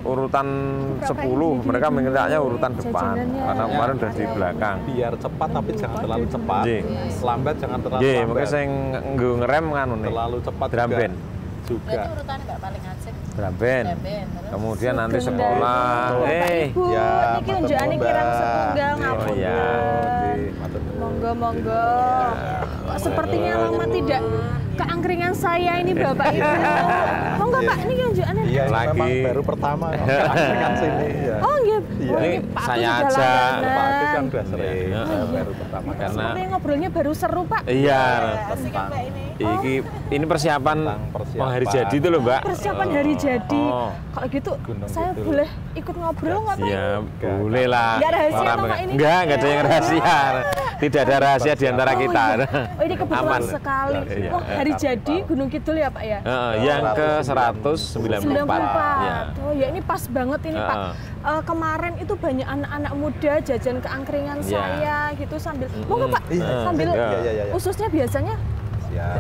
urutan 10, mereka mintanya urutan depan karena kemarin udah di belakang. Biar cepat tapi jangan terlalu cepat. Lambat jangan terlalu lambat. Makanya saya ngerem kan nih. Terlalu cepat drum band juga. Berarti urutan nggak paling asik. Drum band. Kemudian nanti sekolah. Ibu, niki unjukane kirang setunggal ngapun. Monggo. Kok sepertinya lama tidak keangkringan saya ini Bapak Ibu. Monggo Pak, ini unjukannya. Iya, memang baru pertama keangkringan sini. Oh iya. Ini saya aja. Pak Agus kan udah sering. Baru pertama karena ngobrolnya baru seru Pak. Iya. Tentang ini persiapan hari jadi itu loh Mbak. Persiapan hari jadi. Kalau gitu saya boleh ikut ngobrol nggak Pak? Iya, boleh lah. Nggak rahasia Pak ini? Nggak ada yang rahasia. Tidak ada rahasia di antara kita. Oh ini kebetulan sekali. Wah hari jadi Gunung Kidul ya Pak ya? Yang ke 194. Oh ya ini pas banget ini Pak. Kemarin itu banyak anak-anak muda jajan keangkringan saya gitu sambil. Monggo Pak, sambil ususnya biasanya.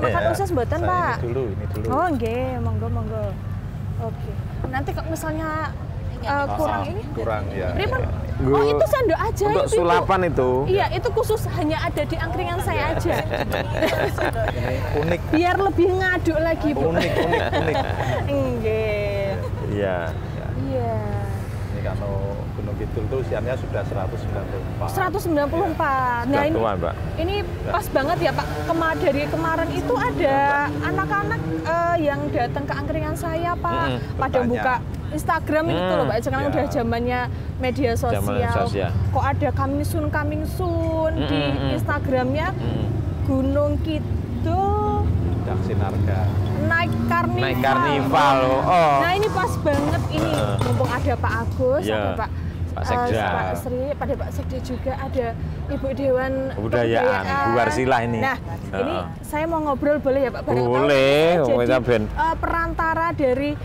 Makan usus buatan Pak. Ini dulu. Oh nggih, monggo. Oke. Nanti kalau misalnya kurang ini? Kurang ya. Oh itu sendok aja untuk sulapan itu. Iya itu khusus hanya ada di angkringan saya aja. Ini unik. Biar lebih ngaduk lagi Bu. Unik. Nggih. Iya. Ini kalau Gunung Kidul tuh usianya sudah 194. Nah ini, tua, Mbak. Ini pas banget ya Pak. Dari kemarin itu ada anak-anak yang datang ke angkringan saya Pak. Pada buka Instagram itu loh Pak. Sekarang udah zamannya media sosial. Kok ada coming soon di Instagramnya Gunung Kidul. Sinarga. Naik karnival. Nah ini pas banget ini. Mumpung ada Pak Agus, ada Pak Sekda, Pak Sri, pada Pak Sekda juga ada Ibu Dewan Kebudayaan, Bu Warsilah ini. Nah, ini saya mau ngobrol boleh ya Pak? Boleh, jadi perantara dari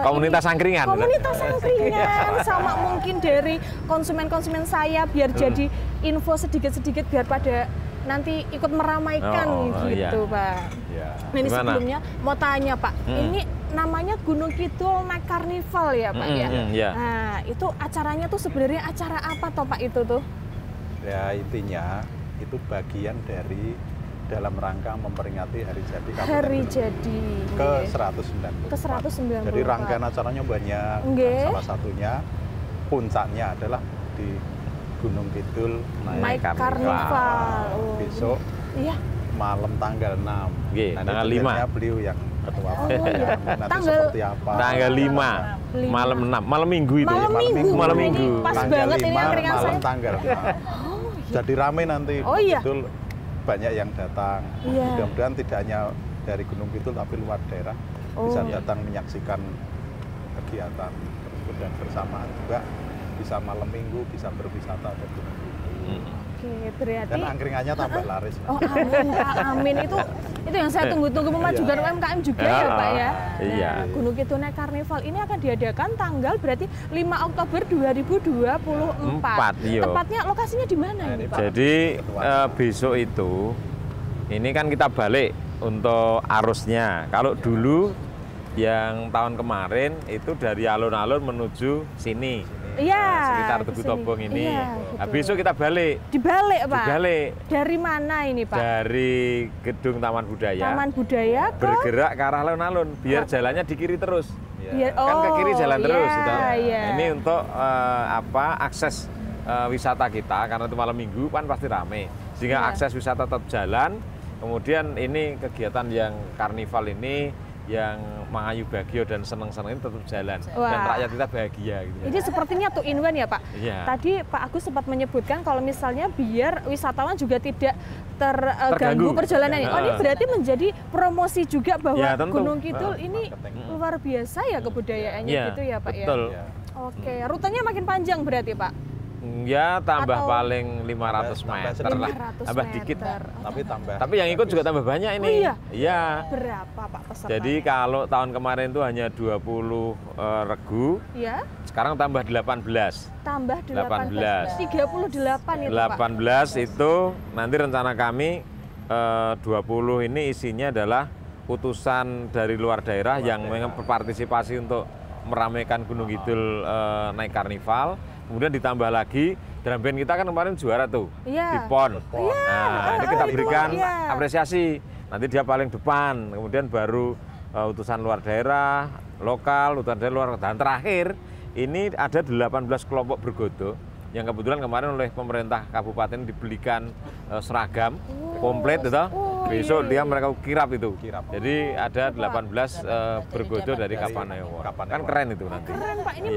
komunitas angkringan. Komunitas angkringan sama mungkin dari konsumen-konsumen saya biar jadi info sedikit-sedikit biar pada nanti ikut meramaikan gitu Pak. Nah ini sebelumnya mau tanya Pak, ini namanya Gunung Kidul Naik Karnival ya Pak ya? Nah itu acaranya tuh sebenarnya acara apa toh Pak itu tuh? Ya intinya itu bagian dari dalam rangka memperingati hari jadi ke 190. Jadi rangkaian acaranya banyak. Salah satunya puncaknya adalah di Gunung Kidul Naik Karnival. Besok malam tanggal 6. Tanggal 5. Beliau yang ketua nanti tanggal seperti apa? Tanggal 5. Malam 6. Malam Minggu itu. Malam Minggu. Pas banget ini angkringan saya. Malam tanggal 6. Jadi rame nanti Gunung Kidul, banyak yang datang. Mudah-mudahan tidak hanya dari Gunung Kidul tapi luar daerah bisa datang menyaksikan kegiatan tersebut dan bersamaan juga bisa malam Minggu bisa berwisata ke Gunung Kidul. Oke, berarti dan angkringannya tambah laris. Oh amin Pak, amin itu yang saya tunggu-tunggu memajukan UMKM juga ya Pak ya. Iya. Gunung Kidul Naik Karnival ini akan diadakan tanggal berarti 5 Oktober 2024. Tepatnya lokasinya di mana ini Pak? Jadi besok itu ini kan kita balik untuk arusnya. Kalau dulu yang tahun kemarin itu dari alun-alun menuju sini. Sekitar Tugu Tobong ini. Nah, besok kita balik. Dibalik Pak? Dibalik. Dari mana ini Pak? Dari gedung Taman Budaya. Taman Budaya bergerak ke arah alun-alun biar jalannya di kiri terus. Kan ke kiri jalan terus. Ini untuk akses wisata kita karena itu malam Minggu kan pasti rame. Sehingga akses wisata tetap jalan. Kemudian ini kegiatan yang karnival ini yang mengayu bagio dan seneng-seneng ini tetap jalan. Dan rakyat kita bahagia gitu. Ini sepertinya tuh in one ya Pak. Tadi Pak Agus sempat menyebutkan kalau misalnya biar wisatawan juga tidak terganggu perjalanannya. Oh ini berarti menjadi promosi juga bahwa Gunung Kidul ini luar biasa ya kebudayaannya gitu ya Pak ya. Oke, rutenya makin panjang berarti Pak. Ya tambah paling 500 meter lah, tambah dikit. Tapi yang ikut juga tambah banyak ini. Iya. Berapa Pak peserta? Jadi kalau tahun kemarin itu hanya 20 regu. Sekarang tambah 18. Tambah 18. 38 itu Pak. 18 itu nanti rencana kami 20 ini isinya adalah utusan dari luar daerah yang memang berpartisipasi untuk meramaikan Gunung Kidul naik karnival. Kemudian ditambah lagi drum band kita kan kemarin juara tuh di PON. Nah, ini kita berikan apresiasi. Nanti dia paling depan, kemudian baru utusan luar daerah, lokal, utusan daerah luar, dan terakhir ini ada 18 kelompok bergodo yang kebetulan kemarin oleh pemerintah kabupaten dibelikan seragam komplit gitu. Besok dia mereka kirap itu. Jadi ada 18 bergodo dari Kapanewon. Kan keren itu nanti. Keren Pak, ini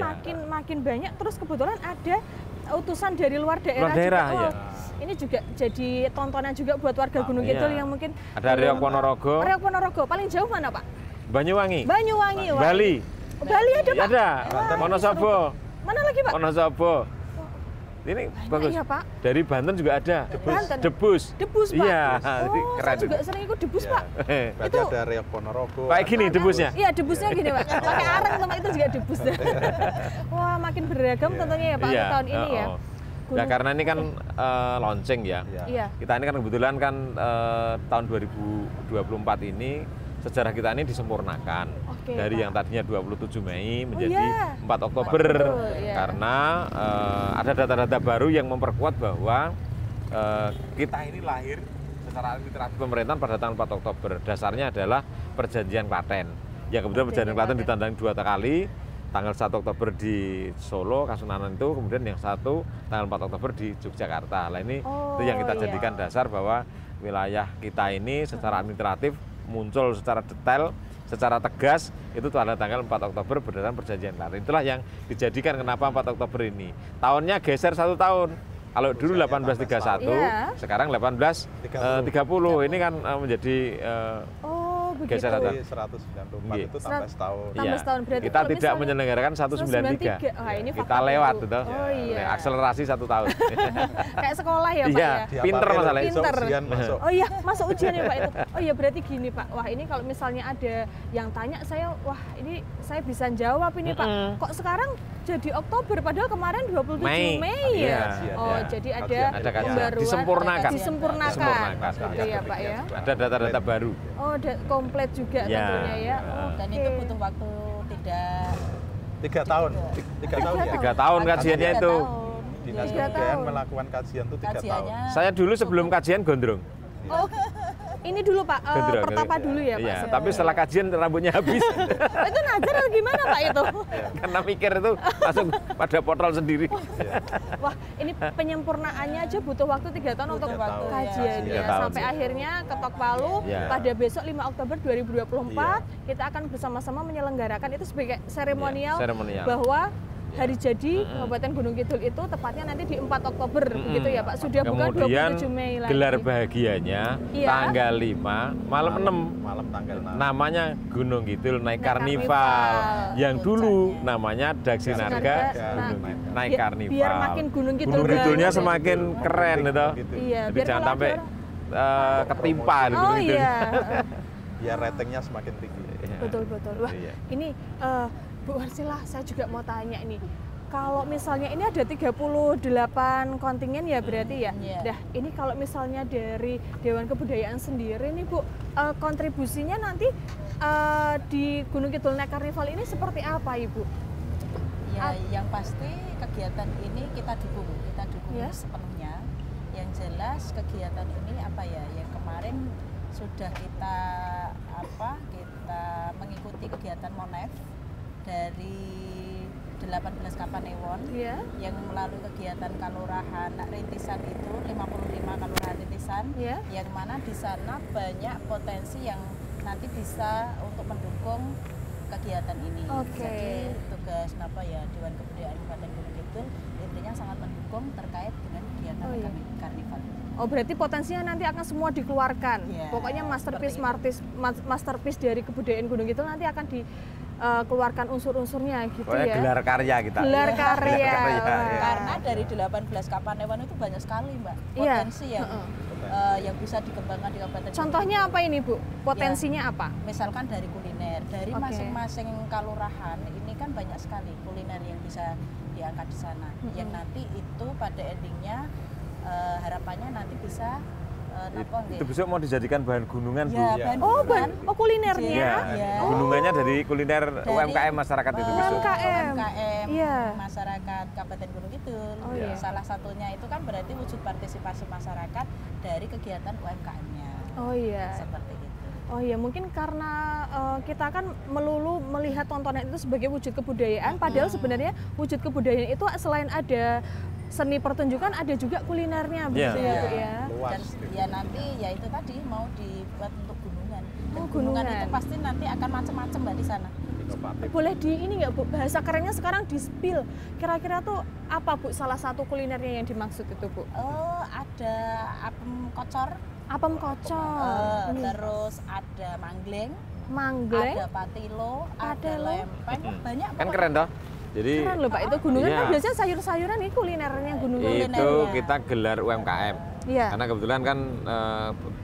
makin banyak, terus kebetulan ada utusan dari luar daerah juga. Ini juga jadi tontonan juga buat warga Gunung Kidul yang mungkin ada Riok Ponorogo. Riok Ponorogo, paling jauh mana Pak? Banyuwangi. Bali. Bali ada Pak? Ada. Wonosobo. Mana lagi Pak? Wonosobo. Ini bagus. Ya, Pak. Dari Banten juga ada. Debus. Debus Pak. Iya, keren. Saya juga sering ikut debus Pak. Berarti ada Riok Ponorogo. Kayak gini debusnya. Iya, debusnya gini Pak. Pakai areng teman itu juga debus. Wah, makin beragam tentunya ya Pak tahun ini ya. Ya karena ini kan launching ya. Kita ini kan kebetulan kan tahun 2024 ini sejarah kita ini disempurnakan dari yang tadinya 27 Mei menjadi 4 Oktober karena ada data-data baru yang memperkuat bahwa kita ini lahir secara administratif pemerintahan pada tanggal 4 Oktober. Dasarnya adalah Perjanjian Klaten. Ya kemudian Perjanjian Klaten ditandai 2 kali. Tanggal 1 Oktober di Solo, Kasunanan itu, kemudian yang satu tanggal 4 Oktober di Yogyakarta. Nah ini itu yang kita jadikan dasar bahwa wilayah kita ini secara administratif muncul secara detail, secara tegas, itu pada tanggal 4 Oktober berdasarkan Perjanjian Klaten. Itulah yang dijadikan kenapa 4 Oktober ini. Tahunnya geser 1 tahun. Kalau dulu 1831, sekarang 1830. Ini kan menjadi geser 194 itu tambah setahun. Tambah setahun berarti kita tidak menyelenggarakan 193. Ini kita lewat gitu. Akselerasi 1 tahun. Kayak sekolah ya Pak ya. Pinter masalahnya. Pinter. Oh iya, masuk ujian ya Pak itu. Oh iya berarti gini Pak. Wah, ini kalau misalnya ada yang tanya saya, wah ini saya bisa jawab ini Pak. Kok sekarang jadi Oktober padahal kemarin 27 Mei ya. Oh, jadi ada pembaruan. Disempurnakan. Gitu ya Pak ya. Ada data-data baru. Oh, komplit juga tentunya ya. Dan itu butuh waktu 3 tahun. 3 tahun ya. 3 tahun kajiannya itu. Dinas Kebudayaan melakukan kajian itu 3 tahun. Saya dulu sebelum kajian gondrong. Oh, ini dulu Pak, pertapa dulu ya Pak? Iya, tapi setelah kajian rambutnya habis. Itu nazar atau gimana Pak itu? Karena mikir itu langsung pada potol sendiri. Wah, ini penyempurnaannya aja butuh waktu 3 tahun untuk kajian ya. Sampai akhirnya ketok palu pada besok 5 Oktober 2024 kita akan bersama-sama menyelenggarakan itu sebagai seremonial bahwa hari jadi Kabupaten Gunung Kidul itu tepatnya nanti di 4 Oktober begitu ya Pak. Sudah bukan 27 Mei lagi. Gelar bahagianya tanggal 5 malam 6. Malam tanggal 6. Namanya Gunung Kidul naik karnival. Yang dulu namanya Daksinarga naik karnival. Biar makin Gunung Kidul. Gunung Kidulnya semakin keren gitu. Iya, jadi jangan sampai ketimpa gitu. Oh iya. Biar ratingnya semakin tinggi. Betul. Wah, ini Bu Warsilah, saya juga mau tanya ini. Kalau misalnya ini ada 38 kontingen ya berarti ya. Dah, ini kalau misalnya dari Dewan Kebudayaan sendiri nih Bu, kontribusinya nanti di Gunung Kidul Naik Karnival ini seperti apa Ibu? Ya, yang pasti kegiatan ini kita dukung sepenuhnya. Yang jelas kegiatan ini apa ya? Yang kemarin sudah kita mengikuti kegiatan Monef dari 18 Kapanewon yang melalui kegiatan Kalurahan Rintisan itu 55 Kalurahan Rintisan yang mana di sana banyak potensi yang nanti bisa untuk mendukung kegiatan ini. Jadi tugas Dewan Kebudayaan Kabupaten Gunung Kidul intinya sangat mendukung terkait dengan kegiatan karnival. Oh berarti potensinya nanti akan semua dikeluarkan. Pokoknya masterpiece dari kebudayaan Gunung Kidul nanti akan dikeluarkan unsur-unsurnya gitu. Pokoknya ya. Gelar karya kita. Gelar karya. Karena dari 18 Kapanewon itu banyak sekali Mbak potensi yang bisa dikembangkan di Kabupaten. Contohnya apa ini Bu? Potensinya apa? Misalkan dari kuliner, dari masing-masing kalurahan ini kan banyak sekali kuliner yang bisa diangkat di sana. Yang nanti itu pada endingnya harapannya nanti bisa Itu besok mau dijadikan bahan gunungan, Bu. Ya, bahan kulinernya. Gunungannya dari kuliner UMKM masyarakat itu besok. UMKM masyarakat Kabupaten Gunung Kidul. Salah satunya itu kan berarti wujud partisipasi masyarakat dari kegiatan UMKM-nya. Seperti itu. Oh iya, mungkin karena kita kan melulu melihat tontonan itu sebagai wujud kebudayaan, padahal sebenarnya wujud kebudayaan itu selain ada seni pertunjukan, ada juga kulinernya, begitu ya, Bu ya. Dan ya nanti ya itu tadi mau dibuat untuk gunungan. Dan gunungan itu pasti nanti akan macam-macam Mbak di sana. Boleh di ini nggak Bu, bahasa kerennya sekarang di spill. Kira-kira tuh apa Bu salah satu kulinernya yang dimaksud itu Bu? Ada apem kocor. Apem kocor. Terus ada manggleng, ada patilo, ada lempeng, banyak. Kan keren toh? Jadi keren loh Pak, itu gunungan kan biasanya sayur-sayuran nih kulinernya gunungan. Itu kita gelar UMKM. Karena kebetulan kan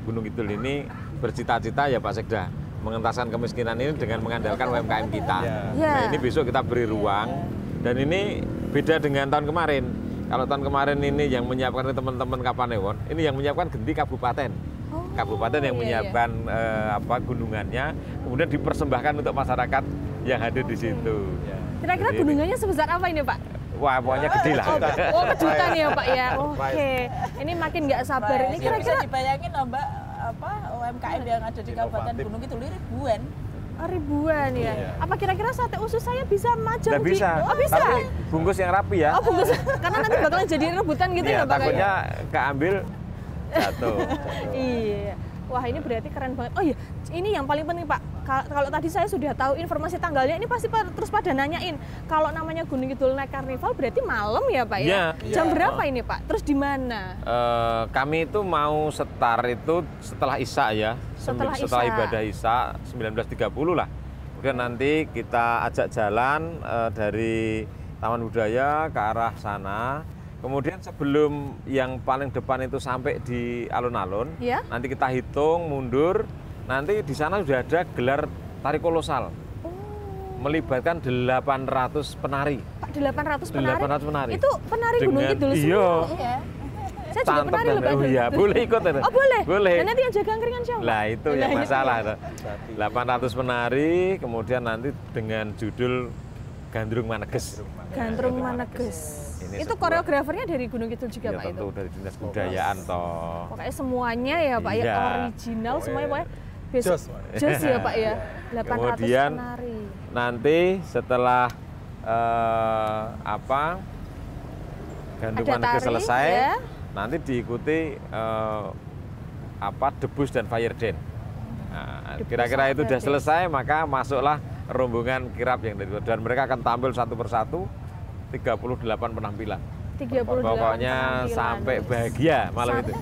Gunung Kidul ini bercita-cita ya Pak Sekda mengentaskan kemiskinan ini dengan mengandalkan UMKM kita. Nah, ini besok kita beri ruang dan ini beda dengan tahun kemarin. Kalau tahun kemarin ini yang menyiapkan teman-teman Kapanewon, ini yang menyiapkan Genti Kabupaten. Kabupaten yang menyiapkan gunungannya, kemudian dipersembahkan untuk masyarakat yang hadir di situ. Kira-kira gunungannya sebesar apa ini Pak? Wah, pokoknya gede lah. Kejutan ya Pak ya. Oke. Ini makin nggak sabar. Ini kira-kira bisa dibayangin Mbak UMKM yang ada di Kabupaten Gunung Kidul ribuan. Ribuan ya. Apa kira-kira sate usus saya bisa majang di? Bisa. Bisa. Tapi bungkus yang rapi ya. Bungkus. Karena nanti bakalan jadi rebutan gitu ya Pak. Takutnya keambil jatuh. Iya. Wah, ini berarti keren banget. Oh iya, ini yang paling penting Pak. Kalau tadi saya sudah tahu informasi tanggalnya, ini pasti terus pada nanyain. Kalau namanya Gunung Kidul Night Carnival berarti malam ya Pak ya? Jam berapa ini Pak? Terus di mana? Kami itu mau start itu setelah Isya ya. Setelah ibadah Isya 19.30 lah. Kemudian nanti kita ajak jalan dari Taman Budaya ke arah sana. Kemudian sebelum yang paling depan itu sampai di alun-alun, nanti kita hitung mundur, nanti di sana sudah ada gelar tari kolosal. Melibatkan 800 penari. 800 penari? 800 penari. Itu penari Gunung Kidul semua? Iya. Saya juga penari loh Pak. Iya, boleh ikut. Boleh? Boleh. Dan nanti yang jaga angkringan siapa? Lah itu yang masalah. 800 penari, kemudian nanti dengan judul Gandrung Maneges. Gandrung Maneges. Itu koreografernya dari Gunung Kidul juga Pak itu? Tentu dari Dinas Kebudayaan toh. Pokoknya semuanya ya Pak ya, original semuanya pokoknya jos ya Pak ya, 800 kemudian penari. Nanti setelah Gandrung Maneges selesai, nanti diikuti debus dan fire dance. Nah, kira-kira itu sudah selesai, maka masuklah rombongan kirap yang dari luar, dan mereka akan tampil satu persatu 38 penampilan. 38 pokoknya penampilan. Sampai bahagia malam itu.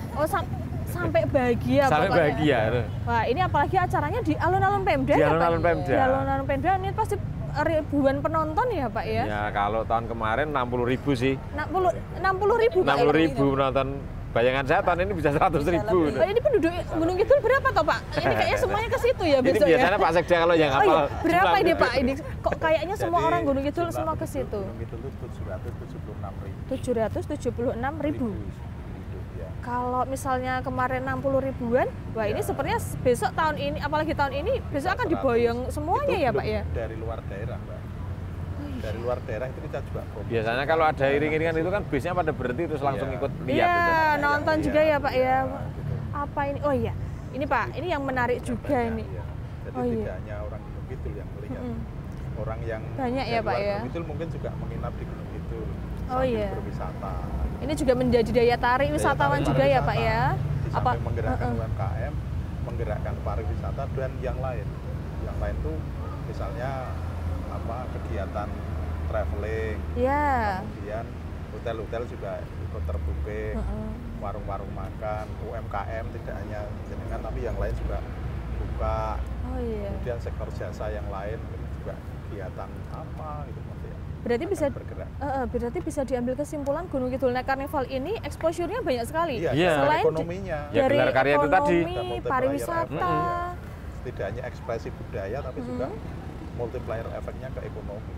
Sampai bahagia. Sampai bahagia. Wah, ini apalagi acaranya di alun-alun Pemda. Di alun-alun Pemda. Di alun-alun Pemda ini pasti ribuan penonton ya Pak ya? Ya kalau tahun kemarin 60.000 sih. 60.000 Pak? 60.000 penonton. Bayangan saya tahun ini bisa 100.000. Ini penduduk Gunung Kidul berapa toh Pak? Ini kayaknya semuanya ke situ ya besok ya? Ini biasanya Pak Sekda kalau yang hafal. Berapa ini Pak? Ini kok kayaknya semua orang Gunung Kidul semua ke situ? Gunung Kidul itu 776.000. Kalau misalnya kemarin 60 ribuan, wah ini sepertinya besok tahun ini, apalagi tahun ini besok akan diboyong semuanya ya Pak ya? Dari luar daerah Mbak. Dari luar daerah itu kita juga biasanya kalau ada iring-iringan itu kan bisnya pada berhenti terus langsung ikut lihat. Iya, nonton juga ya Pak ya. Apa ini? Oh iya, ini Pak, ini yang menarik juga ini. Jadi tidak hanya orang Gunung Kidul yang melihat, orang yang banyak ya Pak ya. Gunung Kidul mungkin juga menginap di Gunung Kidul. Berwisata. Ini juga menjadi daya tarik wisatawan juga ya Pak ya. Apa menggerakkan UMKM, menggerakkan pariwisata dan yang lain. Yang lain tuh misalnya kegiatan traveling, kemudian hotel-hotel juga ikut terbooking, warung-warung makan, UMKM tidak hanya jenengan tapi yang lain juga buka, kemudian sektor jasa yang lain juga kegiatan apa gitu ya. Berarti bisa diambil kesimpulan Gunung Kidul Night Carnival ini exposure-nya banyak sekali. Selain ekonominya, dari karya ekonomi, itu tadi, pariwisata. Tidak hanya ekspresi budaya tapi juga multiplier efeknya ke ekonomi.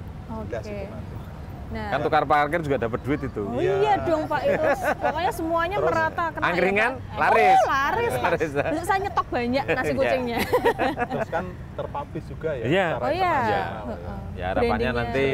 Nah, kan tukar parkir juga dapat duit itu. Oh iya dong Pak, itu pokoknya semuanya terus, merata. Angkringan laris. Oh, laris Pak. Besok saya nyetok banyak nasi kucingnya. Terus kan terpublish juga ya. Iya. Oh iya. Ya harapannya nanti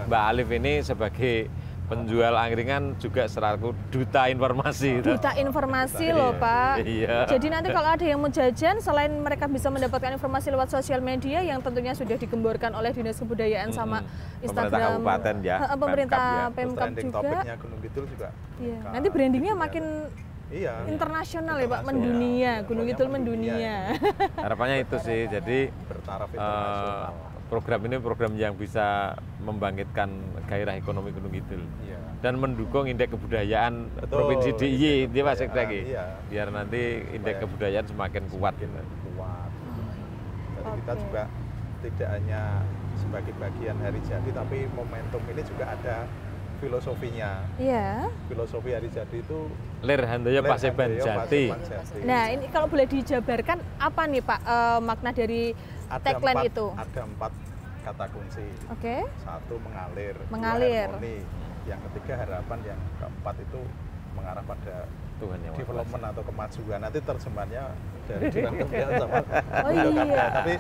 Mbak Alif ini sebagai penjual angkringan juga selaku duta informasi. Duta informasi loh Pak. Iya. Jadi nanti kalau ada yang mau jajan, selain mereka bisa mendapatkan informasi lewat sosial media yang tentunya sudah digemborkan oleh Dinas Kebudayaan sama Instagram. Pemerintah kabupaten ya. Pemerintah Pemkab juga. Topiknya Gunung Kidul juga. Iya. Nanti brandingnya makin internasional ya Pak, mendunia. Gunung Kidul mendunia. Harapannya itu sih. Jadi bertaraf internasional. Program ini program yang bisa membangkitkan gairah ekonomi Gunung Kidul dan mendukung indeks kebudayaan Provinsi DIY, dia Pak Sekda biar nanti indeks kebudayaan semakin kuat. Jadi kita juga tidak hanya sebagai bagian hari jadi, tapi momentum ini juga ada filosofinya. Iya. Filosofi hari jadi itu Lir Handoyo Paseban Jati. Nah ini kalau boleh dijabarkan apa nih Pak makna dari tagline itu? Ada 4 kata kunci. Oke. 1 mengalir. Mengalir. Harmoni. Yang ketiga harapan, yang keempat itu mengarah pada Tuhan yang development atau kemajuan. Nanti terjemahannya dari Dinas Kebudayaan sama. Oh iya. Tapi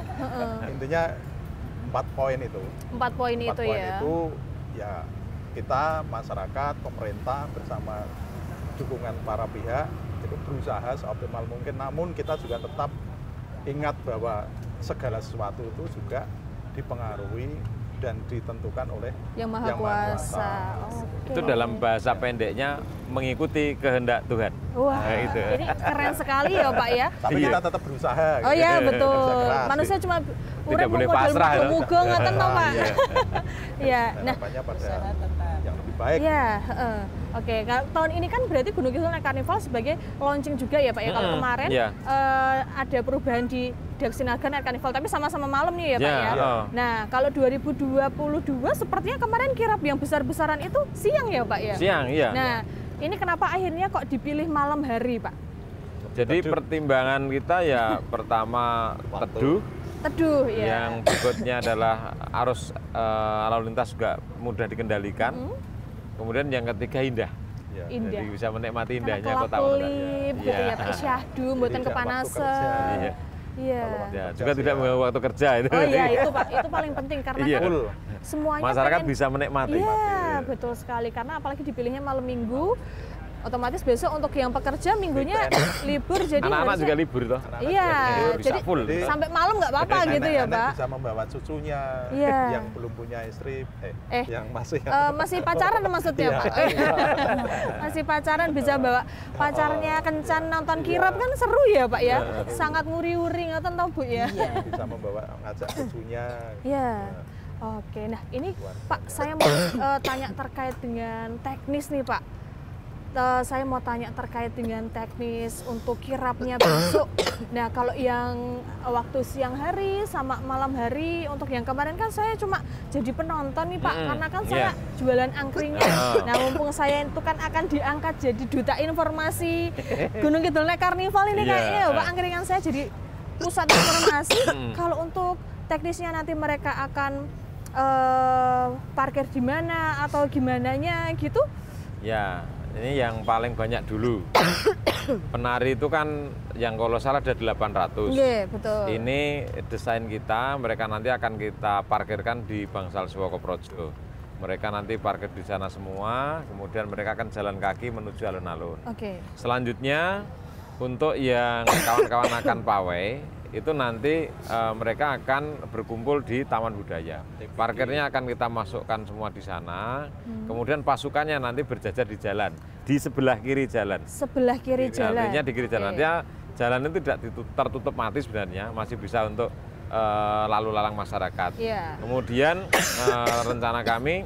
intinya 4 poin itu. 4 poin itu 4 poin ya. itu ya kita masyarakat, pemerintah bersama dukungan para pihak itu berusaha seoptimal mungkin. Namun kita juga tetap ingat bahwa segala sesuatu itu juga dipengaruhi dan ditentukan oleh Yang Maha Kuasa. Okay. Itu dalam bahasa pendeknya mengikuti kehendak Tuhan. Wah, itu. Ini keren sekali ya Pak ya. Tapi kita tetap berusaha. Oh iya betul. Manusia cuma tidak boleh pasrah. Muga ngaten toh Pak. Iya. Nah, pada yang lebih baik. Iya, oke. Tahun ini kan berarti Gunung Kidul Night Carnival sebagai launching juga ya Pak ya. Kalau kemarin ada perubahan di Daksinaga Night Carnival, tapi sama-sama malam nih ya Pak ya. Nah, kalau 2022 sepertinya kemarin kirap yang besar-besaran itu siang ya Pak ya? Siang, iya. Nah, ini kenapa akhirnya kok dipilih malam hari Pak? Jadi pertimbangan kita ya pertama teduh ya. Yang berikutnya adalah arus lalu lintas juga mudah dikendalikan. Kemudian yang ketiga indah. Indah. Jadi bisa menikmati indahnya kota Kelap-kelip gitu ya Pak, syahdu, mboten kepanasan. Iya. Ya, juga tidak mengganggu waktu kerja itu. Oh iya itu Pak, itu paling penting karena kan semuanya masyarakat bisa menikmati. Iya, betul sekali karena apalagi dipilihnya malam Minggu. Otomatis besok untuk yang pekerja minggunya libur jadi anak-anak juga libur toh. Iya, jadi full. Sampai malam nggak apa-apa gitu ya Pak. Bisa membawa cucunya yang belum punya istri, yang masih pacaran maksudnya Pak. Masih pacaran bisa bawa pacarnya kencan nonton kirap kan seru ya Pak ya. Sangat nguri-uri ngoten toh Bu ya. Bisa membawa ngajak cucunya. Iya. Oke, nah ini Pak saya mau tanya terkait dengan teknis nih Pak. Saya mau tanya terkait dengan teknis untuk kirapnya besok. Nah kalau yang waktu siang hari sama malam hari, untuk yang kemarin kan saya cuma jadi penonton nih Pak, karena kan saya jualan angkringan. Nah mumpung saya itu kan akan diangkat jadi duta informasi Gunung Kidul Night Carnival ini kayaknya Pak, angkringan saya jadi pusat informasi. Kalau untuk teknisnya nanti mereka akan parkir di mana atau gimananya gitu? Ya. Ini yang paling banyak dulu. Penari itu kan yang kalau salah ada 800. Iya, betul. Ini desain kita, mereka nanti akan kita parkirkan di Bangsal Suwoko Projo. Mereka nanti parkir di sana semua, kemudian mereka akan jalan kaki menuju alun-alun. Oke. Selanjutnya untuk yang kawan-kawan akan pawai, itu nanti mereka akan berkumpul di Taman Budaya. Parkirnya akan kita masukkan semua di sana. Kemudian pasukannya nanti berjajar di jalan, di sebelah kiri jalan. Sebelah kiri jalan. Artinya di kiri jalan. Artinya jalan itu tidak tertutup mati sebenarnya, masih bisa untuk lalu lalang masyarakat. Kemudian rencana kami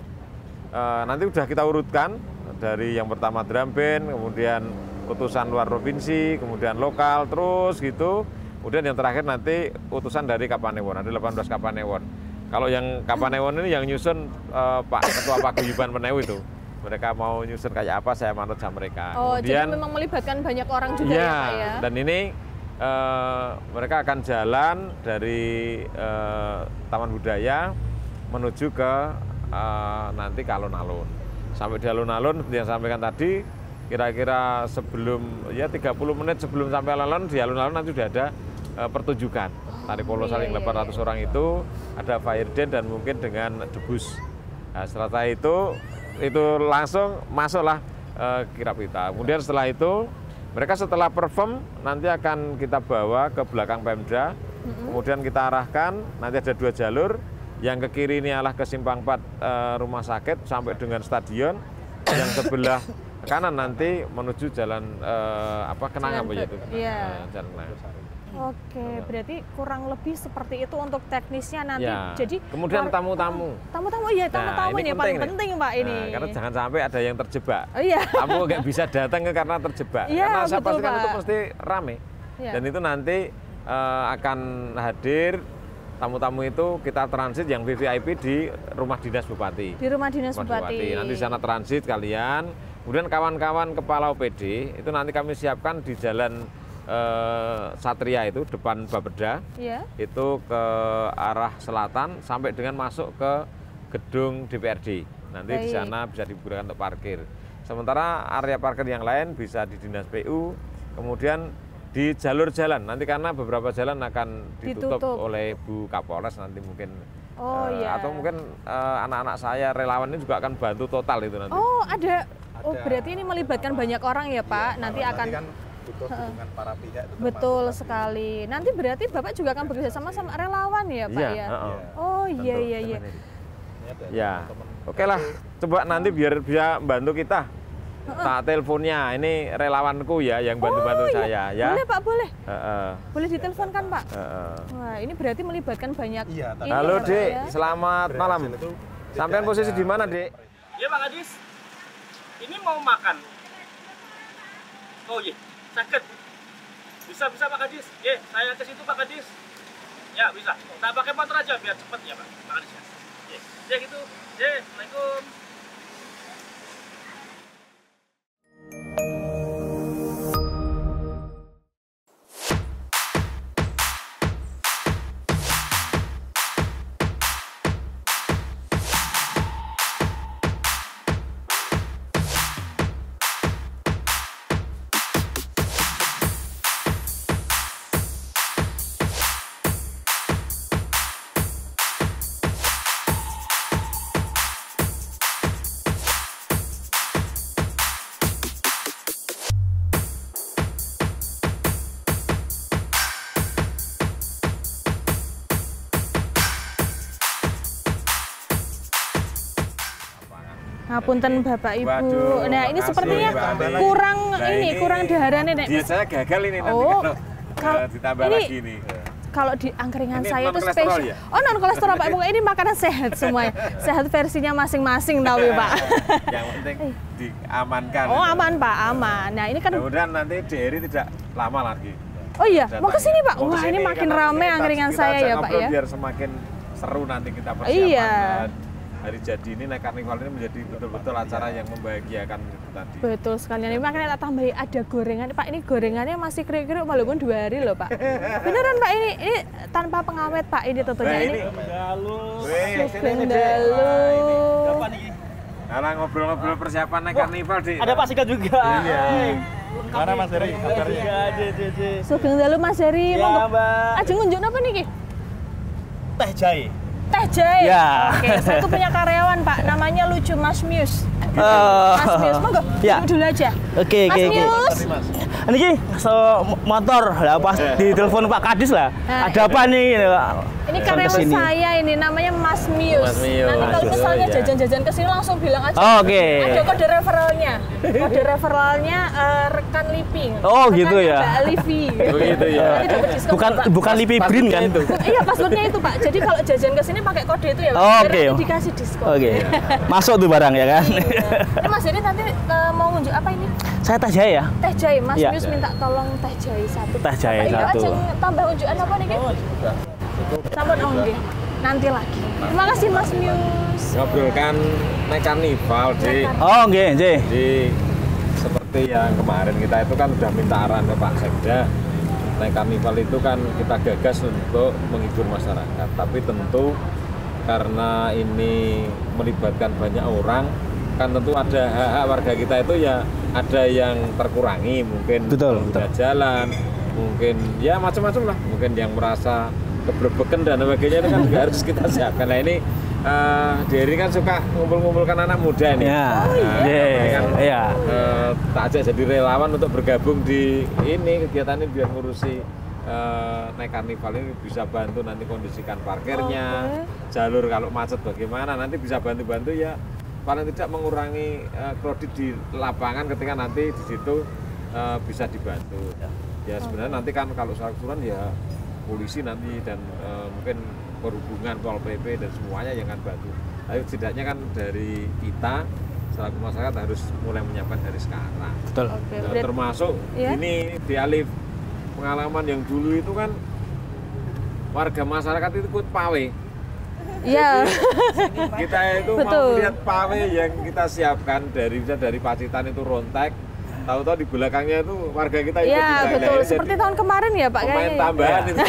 nanti sudah kita urutkan dari yang pertama drum band, kemudian utusan luar provinsi, kemudian lokal, terus gitu. Kemudian yang terakhir nanti utusan dari Kapanewon, ada 18 Kapanewon. Kalau yang Kapanewon ini yang nyusun Ketua Paguyuban Penewu itu. Mereka mau nyusun kayak apa, saya manut sama mereka. Oh, kemudian, jadi memang melibatkan banyak orang juga ya Pak ya? Dan ini mereka akan jalan dari Taman Budaya menuju ke nanti ke alun-alun. Sampai di alun-alun seperti yang sampaikan tadi, kira-kira sebelum ya 30 menit sebelum sampai alun-alun, di alun-alun nanti sudah ada pertunjukan tari kolosal yang 800 orang itu, ada fire dance dan mungkin dengan debus. Nah, setelah itu langsung masuklah kirap kita. Kemudian setelah itu mereka setelah perform nanti akan kita bawa ke belakang Pemda, kemudian kita arahkan, nanti ada 2 jalur, yang ke kiri ini adalah ke Simpang 4 rumah sakit sampai dengan stadion, yang sebelah kanan nanti menuju jalan Kenanga begitu. Iya. Jalan Kenanga. Oke, berarti kurang lebih seperti itu untuk teknisnya nanti. Ya. Jadi kemudian tamu-tamu. Tamu-tamu ya, tamu-tamu ini yang paling penting Pak ini. Nah, karena jangan sampai ada yang terjebak. Oh iya. Tamu nggak bisa datang karena terjebak. Iya, karena saya betul, pastikan Pak. itu pasti rame. Ya. Dan itu nanti akan hadir tamu-tamu itu kita transit yang VVIP di rumah dinas bupati. Di rumah dinas bupati. Nanti di sana transit kalian. Kemudian kawan-kawan kepala OPD itu nanti kami siapkan di jalan Satria itu depan Bapeda, itu ke arah selatan sampai dengan masuk ke gedung DPRD. Nanti di sana bisa digunakan untuk parkir. Sementara area parkir yang lain bisa di dinas PU, kemudian di jalur jalan. Nanti karena beberapa jalan akan ditutup oleh Bu Kapolres nanti mungkin. Atau mungkin anak-anak saya relawan ini juga akan bantu total itu nanti. Oh ada. Oh berarti ini melibatkan banyak orang ya Pak. Nanti akan. Butuh dukungan para pihak. Betul sekali. Nanti berarti Bapak juga akan bekerja sama relawan ya Pak ya? Oh iya. Ya, oke lah. Coba nanti biar bisa bantu kita. Tak teleponnya, ini relawanku ya yang bantu-bantu saya ya. Boleh Pak, boleh. Boleh diteleponkan Pak. Wah ini berarti melibatkan banyak. Halo Dek, selamat malam. Sampean posisi di mana Dek? Iya Pak Kadis. Ini mau makan. Oh iya. Sakit. Bisa Pak Kadis. Saya ke situ Pak Kadis. Ya bisa. Tak pakai motor aja biar cepet ya Pak Kadis ya. Ya gitu. Assalamualaikum. Ngapunten Bapak Ibu. Waduh, nah ini sepertinya kurang daharannya nek. Dia saya gagal ini nanti kalau ditambah ini, lagi nih. Kalau di angkringan ini saya itu spesial. Ya? Oh non kolesterol Pak Ibu, ini makanan sehat semuanya. Sehat versinya masing-masing tahu Pak. Yang penting diamankan. Oh aman Pak, aman. Nah ini kan. Mudah-mudahan nanti DRI tidak lama lagi. Oh iya, mau ke sini Pak. Wah ini makin ramai angkringan saya ya Pak ya. Biar semakin seru nanti kita persiapan. Iya. Hari jadi ini naik karnival ini menjadi betul-betul acara yang membahagiakan itu tadi. Betul sekali. Ini makanya tak tambahin ada gorengan. Pak ini gorengannya masih kriuk-kriuk walaupun 2 hari loh Pak. Beneran Pak ini tanpa pengawet Pak ini tentunya ini. Sugeng Dalu. Karena ngobrol-ngobrol persiapan naik karnival di. Ada Pak Sikat juga. Iya. Mana Mas Heri kabarnya? Sugeng Dalu Mas Heri. Ya Mbak. Aja ngunjuk apa niki? Teh jahe. Teh jahe. Ya. Oke, saya tuh punya karyawan Pak, namanya Lucu Mas Mius. Mas Mius, monggo ya. Dulu aja. Oke. Mas Mius. Ini motor lah pas di telepon Pak Kadis lah. Ada apa nih? Ini karyawan saya ini namanya Mas Mius. Nanti kalau misalnya jajan-jajan ke sini langsung bilang aja. Oke. Ada kode referralnya. Kode referralnya rekan Lipi. Oh gitu ya. Mbak Livi. Begitu ya. Bukan Lipi Brin kan? Iya, passwordnya itu Pak. Jadi kalau jajan ke sini pakai kode itu ya Pak. Oke. Dikasih diskon. Oke. Masuk tuh barang ya kan? Ini Mas Heri nanti mau ngunjuk apa ini? Saya teh jahe ya. Teh jahe, Mas Mius minta tolong teh jahe 1. Teh jahe 1. Aja tambah unjukan apa nih? Sampun nggih. Nanti lagi. Terima kasih Mas Mius. Ngobrolkan naik karnival di. Oh nggih. Di seperti yang kemarin kita itu kan sudah minta arahan ke Pak Sekda. Naik karnival itu kan kita gagas untuk menghibur masyarakat, tapi tentu karena ini melibatkan banyak orang, kan tentu ada hak-hak warga kita itu ya ada yang terkurangi, mungkin pengguna jalan, mungkin ya macam-macam lah, mungkin yang merasa keblebeken dan sebagainya itu kan juga harus kita siapkan. Nah ini Dery kan suka ngumpul-ngumpulkan anak muda ini. Tak ajak jadi relawan untuk bergabung di ini kegiatan ini biar ngurusi naik karnival ini, bisa bantu nanti kondisikan parkirnya, jalur kalau macet bagaimana, nanti bisa bantu-bantu ya paling tidak mengurangi kredit di lapangan ketika nanti di situ bisa dibantu. Ya sebenarnya nanti kan kalau soal aturan ya polisi nanti dan mungkin perhubungan, Pol PP dan semuanya yang akan bantu. Tapi setidaknya kan dari kita selaku masyarakat harus mulai menyiapkan dari sekarang. Betul. Termasuk ini dialih pengalaman yang dulu itu kan warga masyarakat itu ikut pawe. Iya. Kita itu mau melihat pawe yang kita siapkan dari Pacitan itu Rontek, tahu-tahu di belakangnya itu warga kita ikut. Iya betul, seperti tahun kemarin ya Pak. Pemain tambahan itu.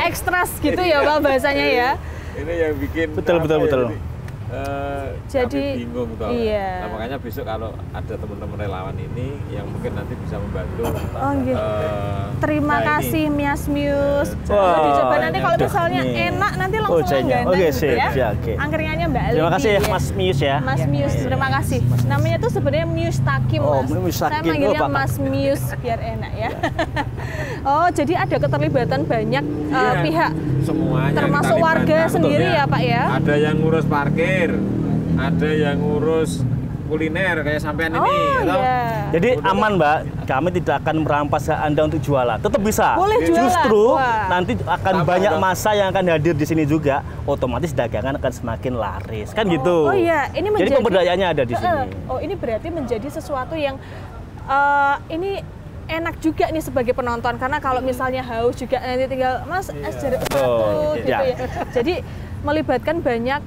Ekstras gitu ya Pak bahasanya ya. Ini yang bikin betul. Jadi bingung toh. Iya. Nah, makanya besok kalau ada teman-teman relawan ini yang mungkin nanti bisa membantu. Terima kasih Miasmius. Dicoba nanti kalau misalnya enak nanti langsung gandeng gitu ya. Angkringannya Mbak Ali. Terima kasih ya Mas Mius ya. Mas Mius, terima kasih. Namanya tuh sebenarnya Mius Takim Mas. Saya manggilnya Mas Mius biar enak ya. Jadi ada keterlibatan banyak pihak. Semuanya. Termasuk warga sendiri ya Pak ya. Ada yang ngurus parkir, ada yang ngurus kuliner kayak sampean ini. Jadi aman Mbak, kami tidak akan merampas hak Anda untuk jualan. Tetap bisa. Boleh jualan. Justru nanti akan banyak masa yang akan hadir di sini juga. Otomatis dagangan akan semakin laris, kan gitu. Ini menjadi. Jadi pemberdayaannya ada di sini. Ini berarti menjadi sesuatu yang ini enak juga nih sebagai penonton, karena kalau misalnya haus juga nanti tinggal Mas es jeruk satu gitu ya. Jadi melibatkan banyak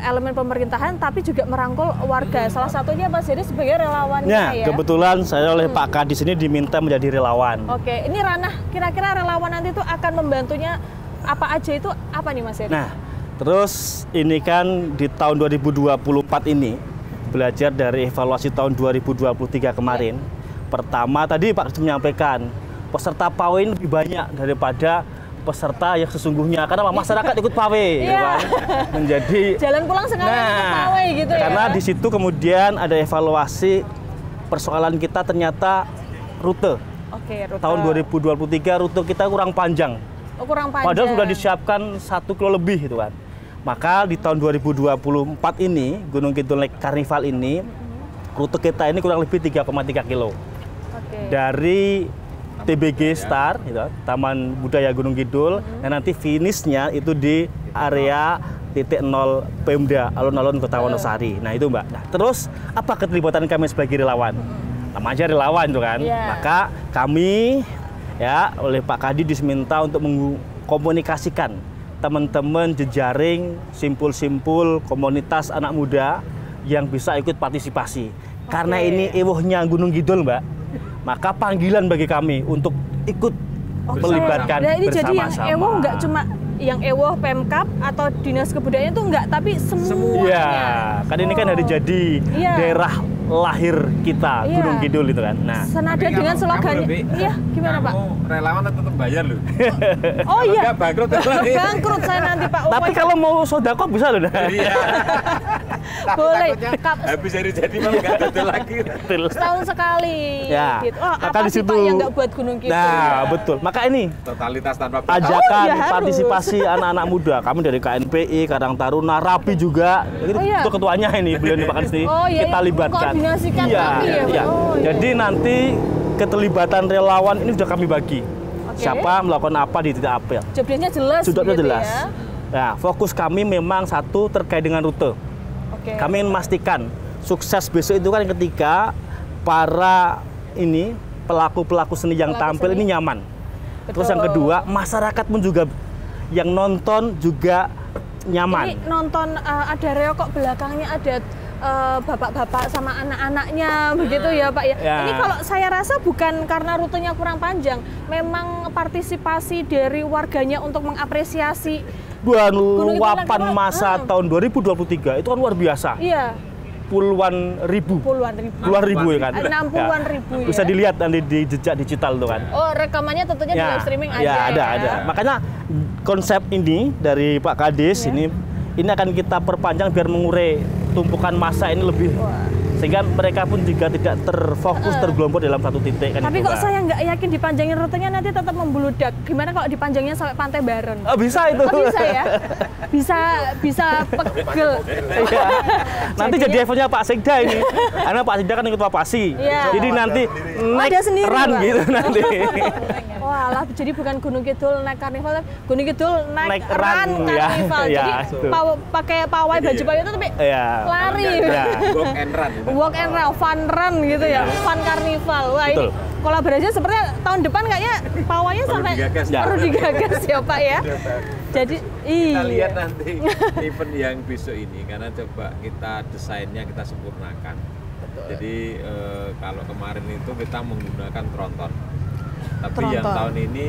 elemen pemerintahan tapi juga merangkul warga. Salah satunya Mas Dery sebagai relawannya ya. Kebetulan saya oleh Pak Kadis ini diminta menjadi relawan. Ini ranah kira-kira relawan nanti itu akan membantunya apa aja, itu apa nih Mas Dery? Nah, terus ini kan di tahun 2024 ini belajar dari evaluasi tahun 2023 kemarin. Pertama tadi Pak Kadis menyampaikan peserta PAWE ini lebih banyak daripada peserta yang sesungguhnya, karena masyarakat ikut PAWE menjadi jalan pulang sekali ikut PAWE gitu ya. Karena di situ kemudian ada evaluasi persoalan kita, ternyata rute. Rute. Tahun 2023 rute kita kurang panjang. Kurang panjang. Padahal sudah disiapkan 1 kilo lebih gitu kan. Maka di tahun 2024 ini Gunung Kidul Naik Karnival ini rute kita ini kurang lebih 3,3 kilo. Dari TBG Star, gitu, Taman Budaya Gunung Kidul, dan nanti finishnya itu di area titik 0 Pemda Alun-alun Kota Wonosari. Nah itu Mbak. Nah, terus apa keterlibatan kami sebagai relawan? Nama aja relawan itu kan. Maka kami ya oleh Pak Kadis diminta untuk mengkomunikasikan teman-teman jejaring, simpul-simpul komunitas anak muda yang bisa ikut partisipasi. Karena ini ewuhnya Gunung Kidul Mbak. Maka panggilan bagi kami untuk ikut melibatkan bersama-sama. Ini jadi yang ewoh nggak cuma yang ewoh Pemkab atau Dinas Kebudayaan itu enggak, tapi semuanya. Iya, kan ini kan hari jadi daerah lahir kita, Gunung Kidul itu kan. Nah, senada dengan slogannya. Iya, gimana Pak? Relawan tetap bayar loh. Oh iya. Enggak bangkrut. Bangkrut saya nanti Pak. Tapi kalau mau sodako bisa loh. Iya. Boleh. Habis hari jadi malah nggak ada lagi. Setahun sekali. Ya. Gitu. Apa sih Pak yang nggak buat Gunung Kidul? Nah, betul. Maka ini totalitas tanpa ajakan partisipasi anak-anak muda. Kami dari KNPI, Karang Taruna, Rapi juga. Itu ketuanya ini, beliau Pak Kadis ini. Kita libatkan. Iya. Jadi nanti keterlibatan relawan ini sudah kami bagi. Siapa melakukan apa di titik apel. Jobdesknya jelas. Sudah jelas. Ya? Nah, fokus kami memang satu terkait dengan rute. Kami ingin memastikan sukses besok itu kan ketika para ini pelaku-pelaku seni yang tampil ini nyaman. Terus yang kedua, masyarakat pun juga yang nonton juga nyaman. Ini nonton ada reok belakangnya, ada bapak-bapak sama anak-anaknya begitu ya Pak ya. Ini kalau saya rasa bukan karena rutenya kurang panjang, memang partisipasi dari warganya untuk mengapresiasi ribuan luapan masa tahun 2023 itu kan luar biasa. Iya. Puluhan ribu ya kan? 60-an ribu ya. Bisa dilihat nanti di jejak digital tuh kan. Oh, rekamannya tentunya di live streaming ada. Ya, ada. Makanya konsep ini dari Pak Kadis ini akan kita perpanjang biar mengurai tumpukan massa ini lebih. Sehingga mereka pun juga tidak terfokus tergelompol dalam satu titik kan. Tapi kok saya nggak yakin dipanjangin rutenya nanti tetap membludak. Gimana kalau dipanjangnya sampai Pantai Baron? Oh, bisa itu. Oh, bisa ya. Bisa pegel. Iya. Nanti jadi levelnya Pak Sekda ini. Karena Pak Sekda kan ikut Wapasi. Iya. Jadi nanti naik sendiri, run Pak. gitu nanti. Walah, jadi bukan Gunung Kidul naik karnival, Gunung Kidul naik run karnival. Ya. Jadi pakai pawai baju pawai itu tapi lari. Ya. Walk and run. Walk and run, fun run gitu ya, fun karnival. Wah, betul. Ini kolaborasinya sepertinya tahun depan kayaknya pawainya sampai perlu digagas ya Pak ya. Jadi kita lihat nanti event yang besok ini karena coba kita desainnya kita sempurnakan. Jadi kalau kemarin itu kita menggunakan tronton, tapi yang tahun ini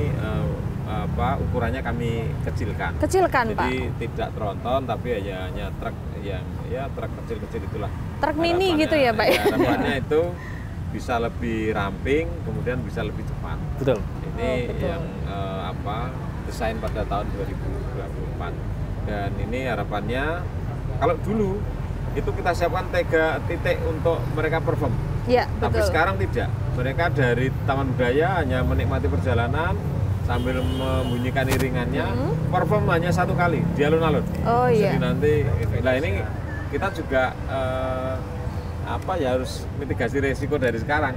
ukurannya kami kecilkan. Kecilkan, Jadi Pak. tidak tronton tapi hanya truk yang truk kecil-kecil itulah. Truk mini gitu ya Pak ya. Harapannya itu bisa lebih ramping, kemudian bisa lebih cepat. Betul. Ini yang desain pada tahun 2024. Dan ini harapannya kalau dulu itu kita siapkan 3 titik untuk mereka perform. Iya, Tapi betul. sekarang tidak. Mereka dari Taman Budaya hanya menikmati perjalanan sambil membunyikan iringannya, perform hanya 1 kali di alun-alun. Oh iya. Jadi nanti, nah ini kita juga harus mitigasi resiko dari sekarang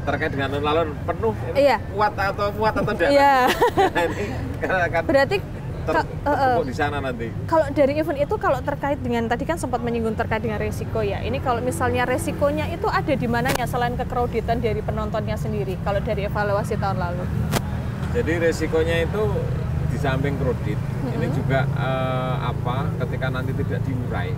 terkait dengan alun-alun penuh. Iya. Kuat atau tidak? Iya. Nah, ini karena akan Berarti tertumpuk di sana nanti. Kalau dari event itu kalau terkait dengan tadi kan sempat menyinggung terkait dengan resiko ya. Ini kalau misalnya resikonya itu ada di mananya selain kekrauditan dari penontonnya sendiri kalau dari evaluasi tahun lalu? Jadi resikonya itu di samping kredit, ini juga ketika nanti tidak diurai,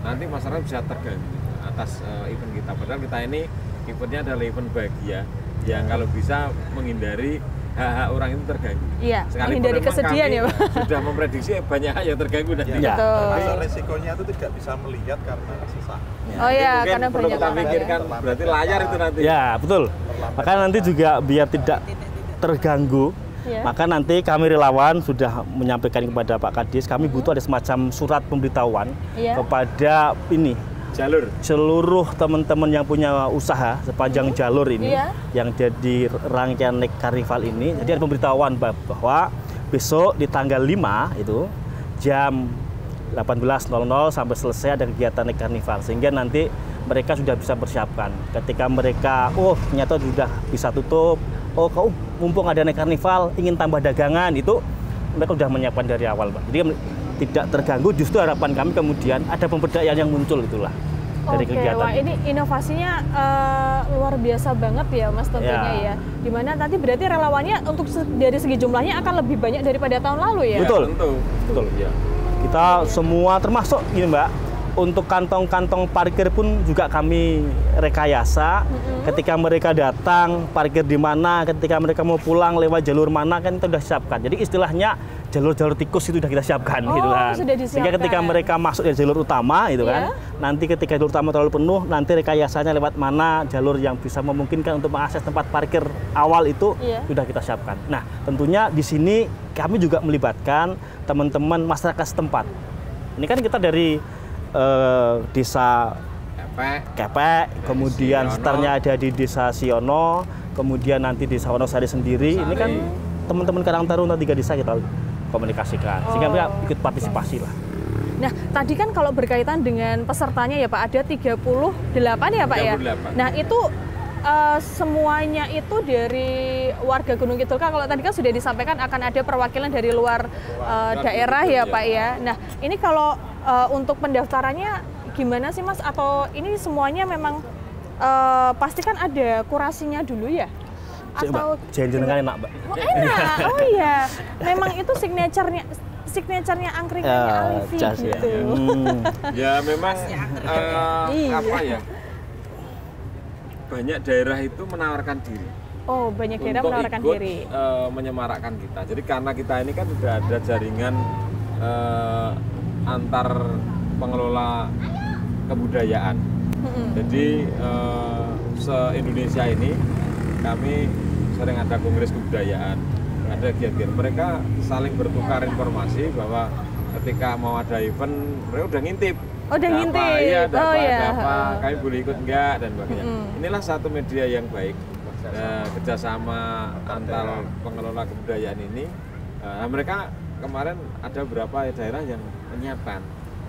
nanti masyarakat bisa terganggu atas event kita. Padahal kita ini eventnya adalah event bahagia yang kalau bisa menghindari hak-hak orang itu terganggu. Iya, Sekalipun menghindari memang kesedihan kami ya Pak. sudah memprediksi banyak hak yang terganggu nanti. Ya. Termasuk resikonya itu tidak bisa melihat karena sesak. Oh iya, Mungkin karena perlu banyak kita orang pikirkan, berarti layar itu nanti. Ya, betul. Maka nanti juga biar tidak terganggu, maka nanti kami relawan sudah menyampaikan kepada Pak Kadis, kami butuh ada semacam surat pemberitahuan kepada jalur seluruh teman-teman yang punya usaha sepanjang jalur ini yang jadi rangkaian naik karnival ini. Jadi ada pemberitahuan bahwa besok di tanggal 5 itu jam 18.00 sampai selesai ada kegiatan naik karnival, sehingga nanti mereka sudah bisa persiapkan. Ketika mereka ternyata sudah bisa tutup, mumpung ada naik karnival ingin tambah dagangan, itu mereka sudah menyiapkan dari awal, Pak. Jadi tidak terganggu, justru harapan kami kemudian ada pemberdayaan yang muncul itulah dari kegiatan. Wah, ini inovasinya luar biasa banget ya Mas tentunya ya. Dimana nanti berarti relawannya untuk dari segi jumlahnya akan lebih banyak daripada tahun lalu ya? Betul, betul. Ya. Kita semua termasuk ini Mbak, untuk kantong-kantong parkir pun juga kami rekayasa. Ketika mereka datang parkir di mana, ketika mereka mau pulang lewat jalur mana kan kita sudah siapkan. Jadi istilahnya jalur-jalur tikus itu sudah kita siapkan gitu kan. Sehingga ketika mereka masuk dari jalur utama itu kan, nanti ketika jalur utama terlalu penuh, nanti rekayasanya lewat mana jalur yang bisa memungkinkan untuk mengakses tempat parkir awal itu sudah kita siapkan. Nah, tentunya di sini kami juga melibatkan teman-teman masyarakat setempat. Ini kan kita dari desa Kepek, kemudian setelahnya ada di desa Siono, kemudian nanti desa Wonosari sendiri. Ini kan teman-teman Karang Taruna 3 desa kita komunikasikan, sehingga mereka ikut partisipasi lah. Nah, tadi kan kalau berkaitan dengan pesertanya ya Pak, ada 38 ya Pak 38. Ya? Nah, itu semuanya itu dari warga Gunung Kidul. Kalau tadi kan sudah disampaikan akan ada perwakilan dari luar daerah ya Pak ya. Nah, ini kalau untuk pendaftarannya gimana sih Mas? Atau ini semuanya memang pasti kan ada kurasinya dulu ya? Atau jenengan enak Mbak? Oh enak, oh iya. Memang itu signaturenya angkringannya Alifi gitu. Ya memang apa ya? Banyak daerah itu menawarkan diri. Oh, banyak daerah menawarkan diri. Menyemarakkan kita. Jadi karena kita ini kan sudah ada jaringan antar pengelola kebudayaan. Jadi se-Indonesia ini kami sering ada kongres kebudayaan, ada giat-giat, mereka saling bertukar informasi bahwa ketika mau ada event mereka udah ngintip. Oh, udah ngintip. Iya, ada apa, kami boleh ikut enggak dan sebagainya. Inilah satu media yang baik, kerjasama antar pengelola kebudayaan ini. Mereka kemarin ada beberapa daerah yang menyiapkan,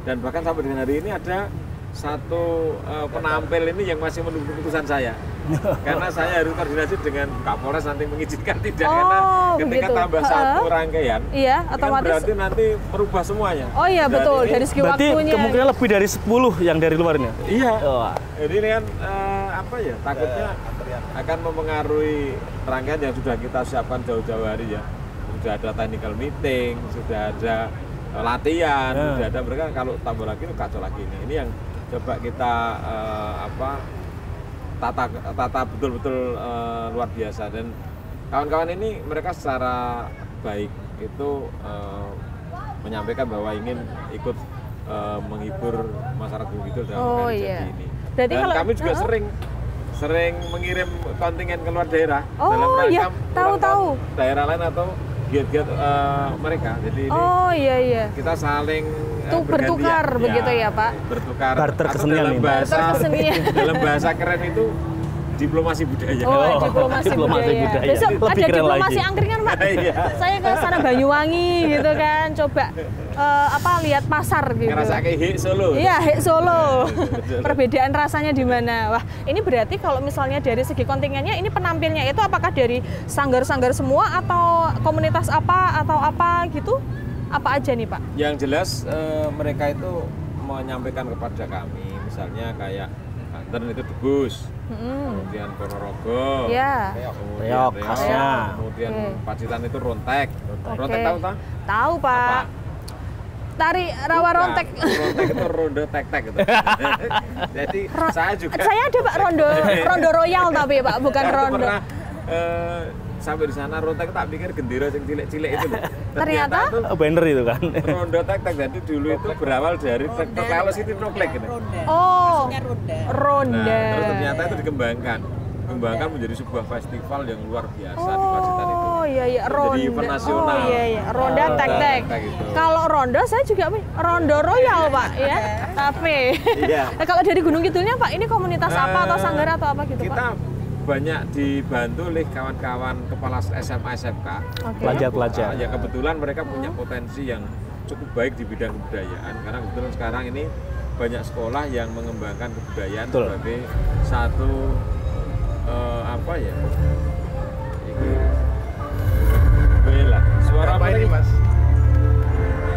dan bahkan sampai dengan hari ini ada satu penampil ini yang masih menunggu keputusan saya. Karena saya harus koordinasi dengan Kapolres nanti mengizinkan tidak, karena ketika tambah satu rangkaian, iya, otomatis berarti nanti merubah semuanya. Oh iya, betul, dari segi berarti waktunya. Berarti kemungkinan lebih dari 10 yang dari luarnya? Iya. Jadi ini kan apa ya, takutnya akan mempengaruhi rangkaian yang sudah kita siapkan jauh-jauh hari ya. Sudah ada technical meeting, sudah ada latihan, sudah ada, mereka kalau tambah lagi itu kacau lagi. Ini yang coba kita tata betul-betul luar biasa, dan kawan-kawan ini mereka secara baik itu menyampaikan bahwa ingin ikut menghibur masyarakat Gunung Kidul dalam jadi ini. Jadi dan kalau, kami juga sering mengirim kontingen ke luar daerah dalam rangka tahu daerah lain atau giat-giat mereka. Jadi ini kita saling bertukar begitu ya Pak? Bertukar barter kesenian dalam bahasa keren itu diplomasi budaya. Oh, diplomasi budaya. Besok ada diplomasi angkringan Pak. Saya ke sana Banyuwangi gitu kan, coba lihat pasar gitu. Ngerasa kayak Hek Solo. Iya, Hek Solo. Perbedaan rasanya di mana? Wah, ini berarti kalau misalnya dari segi kontingennya, ini penampilnya itu apakah dari sanggar-sanggar semua atau komunitas apa atau apa gitu? Apa aja nih Pak? Yang jelas mereka itu menyampaikan kepada kami, misalnya kayak Banten itu Debus, kemudian Ponorogo, kemudian Pacitan itu Rontek. Rontek tahu tak? Tahu Pak. Tari rawa rontek. Rontek itu ronde tek-tek gitu. Jadi saya juga. Saya ada Pak rondo royal tapi Pak, bukan rondo. Sampai di sana rontek tak pikir gendera yang cilik-cilik itu loh. Ternyata banner itu kan. Rondo tek-tek, jadi dulu itu berawal dari Teknologi City Noklek gitu. Oh, ronda. Nah, terus ternyata itu dikembangkan menjadi sebuah festival yang luar biasa di Pacitan itu. Oh iya, ronda. Jadi event nasional. Oh iya, ronda tek-tek. Gitu. Kalau ronda saya juga rondo royal Pak ya. Tapi kalau dari Gunung Kidulnya Pak, ini komunitas apa atau sanggar atau apa gitu Pak? Kita banyak dibantu oleh kawan-kawan kepala SMA SMK, pelajar-pelajar. Ya kebetulan mereka punya potensi yang cukup baik di bidang kebudayaan, karena kebetulan sekarang ini banyak sekolah yang mengembangkan kebudayaan sebagai satu suara apa ini Mas?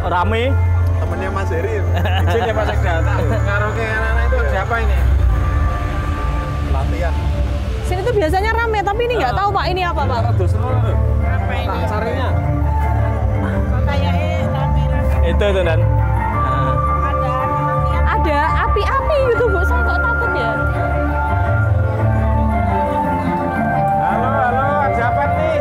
Rame. Temennya Mas Heri. Izinnya Mas Sekda. Karaoke anak-anak itu siapa ini? Latihan. Sini tuh biasanya rame, tapi ini nggak tahu Pak, ini apa Pak? Apa ini? Carinya. Itu dan ada api-api gitu Bu, saya kok takut ya. Halo, ada apa nih?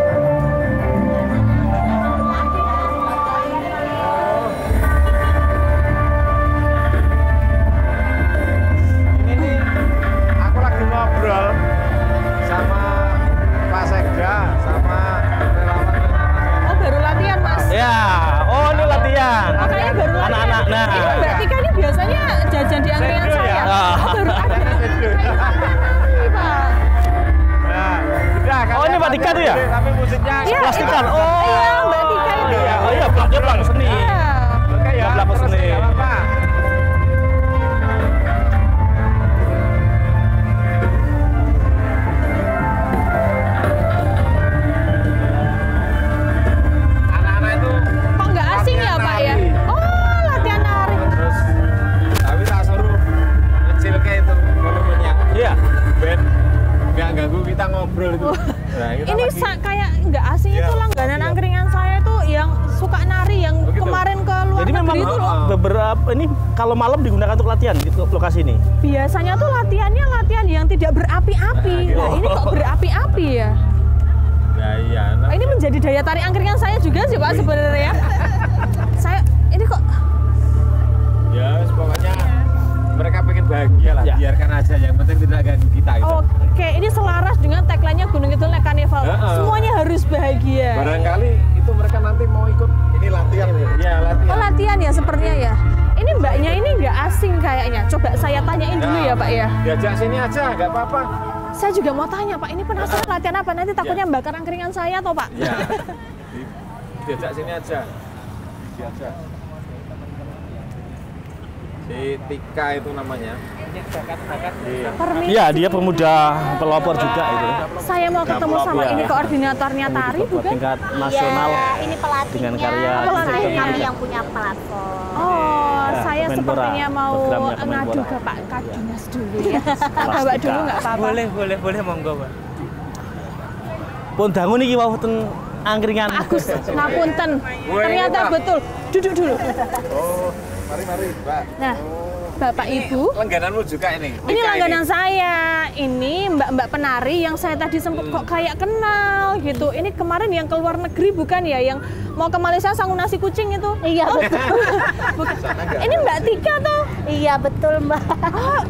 Ini nih, aku lagi ngobrol sama Pak Sekda, sama relawan-relawan. Oh, baru latihan Mas? Ya, oh ini latihan. Makanya baru latihan. Anak-anak. Nah, ini berarti kan ini biasanya jajan di angkringan saya. Ya? Oh, baru ada. Oh ini Mbak Tika tuh ya? Tapi musiknya plastikan. Oh iya Mbak Tika itu. Oh iya, dia pelaku seni. Oke ya, pelaku seni. Anak-anak itu Kok nggak asing ya Pak ya? Oh, latihan nari. Terus tapi tak suruh ngecil kayak itu volumenya. Iya. Ben nggak ganggu kita ngobrol itu. Nah, Ini kayak nggak asing itu langganan angkringan saya tuh yang suka nari yang kemarin ke luar Jadi memang negeri itu loh. beberapa ini kalau malam digunakan untuk latihan di lokasi ini. Biasanya tuh latihannya latihan yang tidak berapi-api. Nah, ini kok berapi-api ya? Nah, iya. Ini menjadi daya tarik angkringan saya juga sih Pak sebenarnya. Saya Ini kok? Ya, pokoknya mereka pengen bahagia lah, biarkan aja, yang penting tidak ganggu kita gitu. Oke, ini selaras dengan tagline-nya Gunung Kidul Naik Karnival. Semuanya harus bahagia. Barangkali itu mereka nanti mau ikut ini latihan ya? Iya, latihan. Oh, latihan ya sepertinya ya. Ini mbaknya ini nggak asing kayaknya. Coba saya tanyain dulu ya Pak ya. Diajak sini aja, nggak apa-apa. Saya juga mau tanya Pak, ini penasaran latihan apa? Nanti takutnya bakar angkringan saya atau Pak? Iya. Diajak sini aja. Diajak. Si Tika itu namanya. Iya, dia pemuda pelopor juga itu. Saya mau ketemu sama ini koordinatornya tari bukan? Tingkat nasional. Iya, ini pelatihnya. Dengan karya kami yang punya platform. Oh, Ya, saya Kemenpora. sepertinya mau Programnya ngadu Kemenpora. ke Pak Kadinas dulu ya. Bapak dulu nggak apa-apa. Boleh monggo, Pak. Pun dangun iki wau ten angkringan. Agus, ngapunten. Ternyata betul. Duduk dulu. Oh, mari Mbak. Nah, Bapak Ibu, Langgananmu juga ini. ini langganan saya. Ini mbak-mbak penari yang saya tadi sempat kok kayak kenal gitu. Ini kemarin yang ke luar negeri bukan ya, yang mau ke Malaysia sangu nasi kucing itu? Iya betul. Bukan. Ini Mbak Tika tuh. Iya betul Mbak. Oh,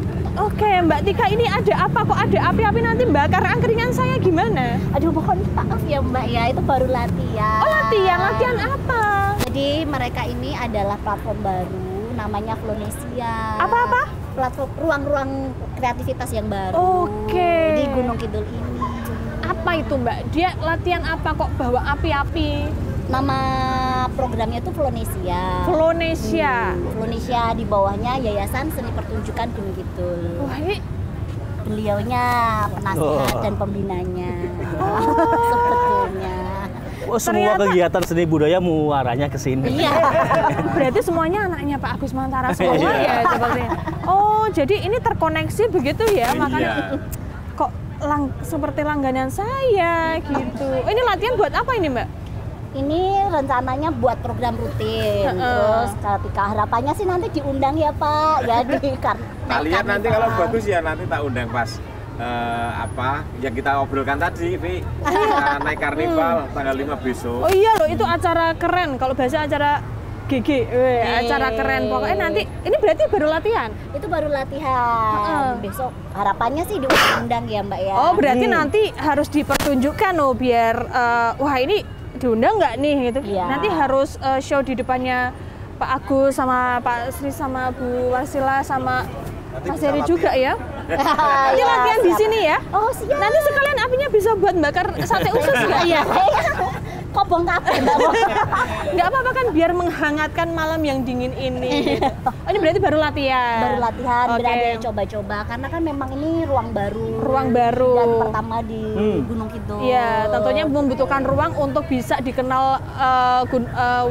oke, Mbak Tika, ini ada apa kok ada api-api nanti bakar angkringan saya gimana? Aduh mohon maaf ya Mbak ya, itu baru latihan. Oh, latihan apa? Jadi mereka ini adalah platform baru, namanya Flonesia. Apa-apa? Platform ruang-ruang kreativitas yang baru. Oke. Di Gunung Kidul ini. Apa itu Mbak? Dia latihan apa kok bawa api-api? Nama programnya itu Flonesia. Flonesia. Flonesia di bawahnya Yayasan Seni Pertunjukan Gunung Kidul. Wah, ini Beliaunya penasihat dan pembinanya. Sebetulnya. Oh, semua kegiatan seni budaya muaranya ke sini. Iya. berarti semuanya anaknya Pak Agus Mantara semua ya sepertinya. Oh, jadi ini terkoneksi begitu ya, makanya kok seperti langganan saya gitu. Ini latihan buat apa ini Mbak? Ini rencananya buat program rutin. Terus ketika harapannya sih nanti diundang ya Pak. Ya di Kalian nanti kalau bagus ya nanti tak undang pas apa yang kita obrolkan tadi, Vi. Kita naik karnival tanggal 5 besok. Oh iya loh, itu acara keren. Kalau bahasa acara GG, acara keren. Pokoknya nanti, ini berarti baru latihan? Itu baru latihan. Besok harapannya sih diundang ya Mbak ya. Oh berarti nanti harus dipertunjukkan loh biar, wah ini diundang nggak nih gitu. Iya. Nanti harus show di depannya Pak Agus sama Pak Sri sama Bu Wasila sama Mas Heri juga ya. Ini latihan di sini ya. Oh siap. Nanti sekalian apinya bisa buat bakar sate usus nggak? Iya. Kobong kabeh Mbak. Nggak apa-apa kan biar menghangatkan malam yang dingin ini. Oh, ini berarti baru latihan. Baru latihan, Oke. berada coba-coba karena kan memang ini ruang baru. Ruang baru. Dan pertama di Gunung Kidul. Iya, tentunya membutuhkan ruang untuk bisa dikenal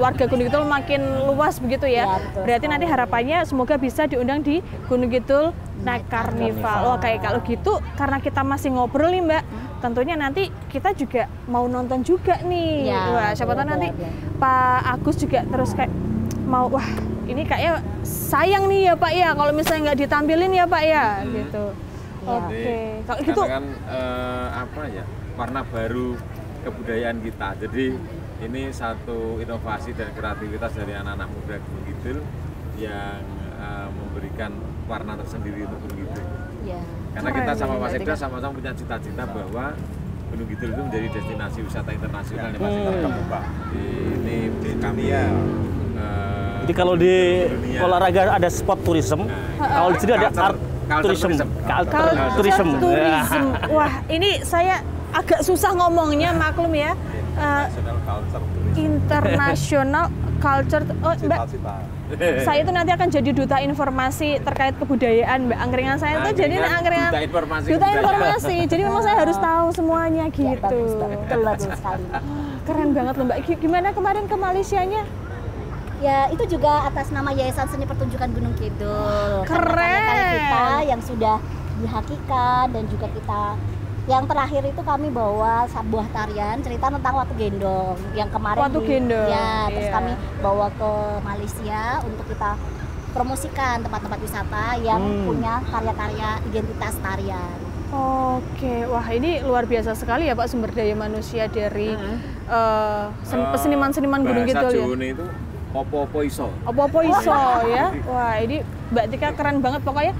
warga Gunung Kidul makin luas begitu ya. Ya, betul. Berarti nanti harapannya semoga bisa diundang di Gunung Kidul naik karnival. Oke, kalau gitu karena kita masih ngobrol nih Mbak, tentunya nanti kita juga mau nonton juga nih. Ya, Wah, siapa tahu nanti Pak Agus juga terus kayak mau, wah ini kayaknya sayang nih ya Pak ya kalau misalnya nggak ditampilin ya Pak ya gitu. Oke, kalau gitu kan apa ya, warna baru kebudayaan kita. Jadi ini satu inovasi dan kreativitas dari anak-anak muda Gunung Kidul yang memberikan warna tersendiri untuk Gunung Kidul. Ya. Karena kita sama Mas Eda sama-sama punya cita-cita bahwa Gunung Kidul itu menjadi destinasi wisata internasional ya Mas Eda. Ini kami ya. Jadi kalau di olahraga ada sport tourism, kalau di sini ada art tourism. Culture tourism. Wah, ini saya agak susah ngomongnya, maklum ya. International culture. Oh, Mbak. Saya itu nanti akan jadi duta informasi terkait kebudayaan, Mbak. Angkringan saya itu jadi angkringan duta informasi. Jadi memang saya harus tahu semuanya gitu. Betul sekali. Keren banget loh Mbak. Gimana kemarin ke Malaysianya? Ya, itu juga atas nama Yayasan Seni Pertunjukan Gunung Kidul. Keren. Karya kita yang sudah dihakikan dan juga kita yang terakhir itu kami bawa sebuah tarian cerita tentang Watu Gendong yang kemarin Watu Gendong. Ya, terus kami bawa ke Malaysia untuk kita promosikan tempat-tempat wisata yang punya karya-karya identitas tarian. Oke, wah ini luar biasa sekali ya Pak sumber daya manusia dari seniman-seniman Gunung Kidul ya. Bahasa Jawa itu Opo-opo iso. Opo-opo iso ya. Wah, ini Mbak Tika keren banget. Pokoknya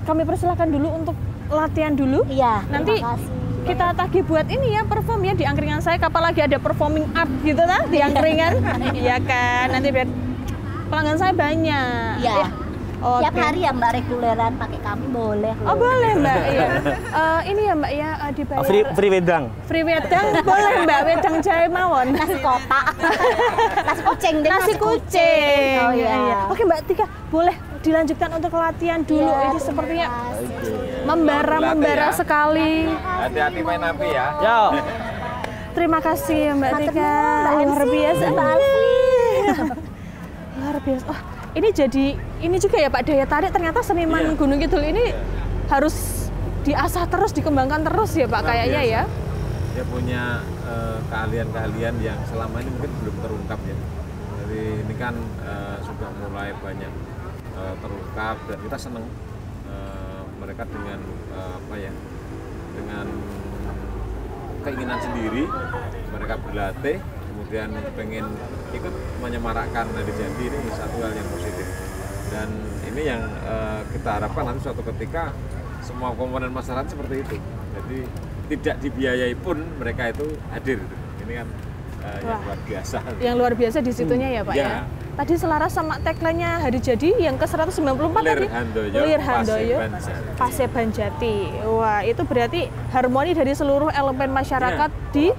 kami persilakan dulu untuk latihan dulu. Iya. Nanti kita tagih buat ini ya, perform ya di angkringan saya. Kapan lagi ada performing art gitu nah di angkringan. Iya kan. Nanti biar pelanggan saya banyak. Iya. Ya. Okay. Tiap hari ya Mbak reguleran pakai kami boleh. Oh boleh Mbak ya. Ini ya Mbak ya dibayar. Free wedang. Free wedang boleh Mbak, wedang jahe mawon. Nasi kotak. Nasi kucing deh. Nasi kucing. Oh iya. Oke Mbak Tika, boleh dilanjutkan untuk latihan dulu. Ya, ini sepertinya membara sekali. Hati-hati main api ya. Yo. Terima kasih Mbak Tika. Luar biasa. Luar biasa. Oh, ini jadi ini juga ya Pak, daya tarik ternyata seniman Gunung Kidul ini harus diasah terus, dikembangkan terus ya Pak kayaknya ya. Dia punya keahlian-keahlian yang selama ini mungkin belum terungkap ya. Jadi ini kan sudah mulai banyak terungkap dan kita senang mereka dengan dengan keinginan sendiri mereka berlatih, kemudian pengen ikut menyemarakkan Nadi Janti. Ini satu hal yang positif dan ini yang kita harapkan nanti suatu ketika semua komponen masyarakat seperti itu, jadi tidak dibiayai pun mereka itu hadir. Ini kan yang luar biasa. Yang luar biasa di situnya ya Pak ya. Tadi selaras sama tagline-nya Hari Jadi yang ke-194 tadi. Lir Handoyo, Paseban Jati. Wah, itu berarti harmoni dari seluruh elemen masyarakat di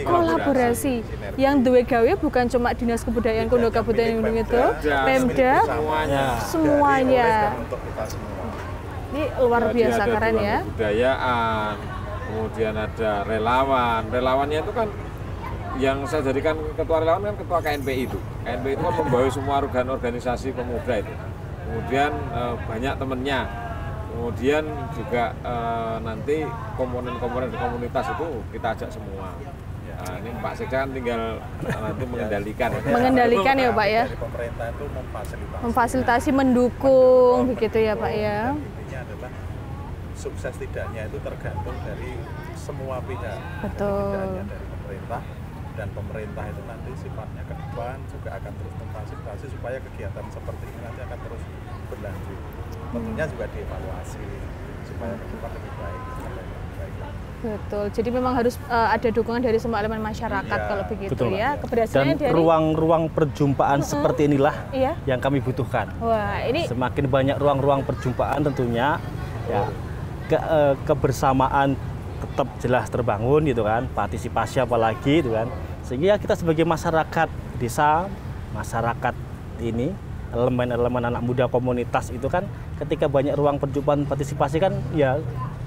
kolaborasi. Yang duwe gawe bukan cuma Dinas Kebudayaan Kundo Kabupaten Gunung Kidul, Pemda, semuanya. Ini luar biasa keren ya. Kebudayaan, kemudian ada relawan. Relawannya itu kan yang saya jadikan ketua relawan kan ketua KNPI itu. KNPI itu kan membawa semua organisasi pemuda itu. Kemudian banyak temennya. Kemudian juga nanti komponen-komponen komunitas itu kita ajak semua. Nah, ini Pak Sekda kan tinggal nanti mengendalikan. Mengendalikan ya Pak ya. Dari pemerintah itu memfasilitasi, mendukung begitu ya Pak ya. Intinya adalah sukses tidaknya itu tergantung dari semua pihak. Betul. Tidak hanya dari pemerintah. Dan pemerintah itu nanti sifatnya ke depan juga akan terus memfasilitasi supaya kegiatan seperti ini nanti akan terus berlanjut. Tentunya juga dievaluasi supaya ke depan lebih baik. Betul. Jadi memang harus ada dukungan dari semua elemen masyarakat kalau begitu. Betul, ya. Keberhasilan dan ruang-ruang perjumpaan seperti inilah yang kami butuhkan. Wah, ini semakin banyak ruang-ruang perjumpaan tentunya ya kebersamaan tetap jelas terbangun gitu kan, partisipasi apalagi gitu kan, sehingga kita sebagai masyarakat desa, masyarakat ini, elemen-elemen anak muda komunitas itu kan ketika banyak ruang perjumpaan partisipasi kan ya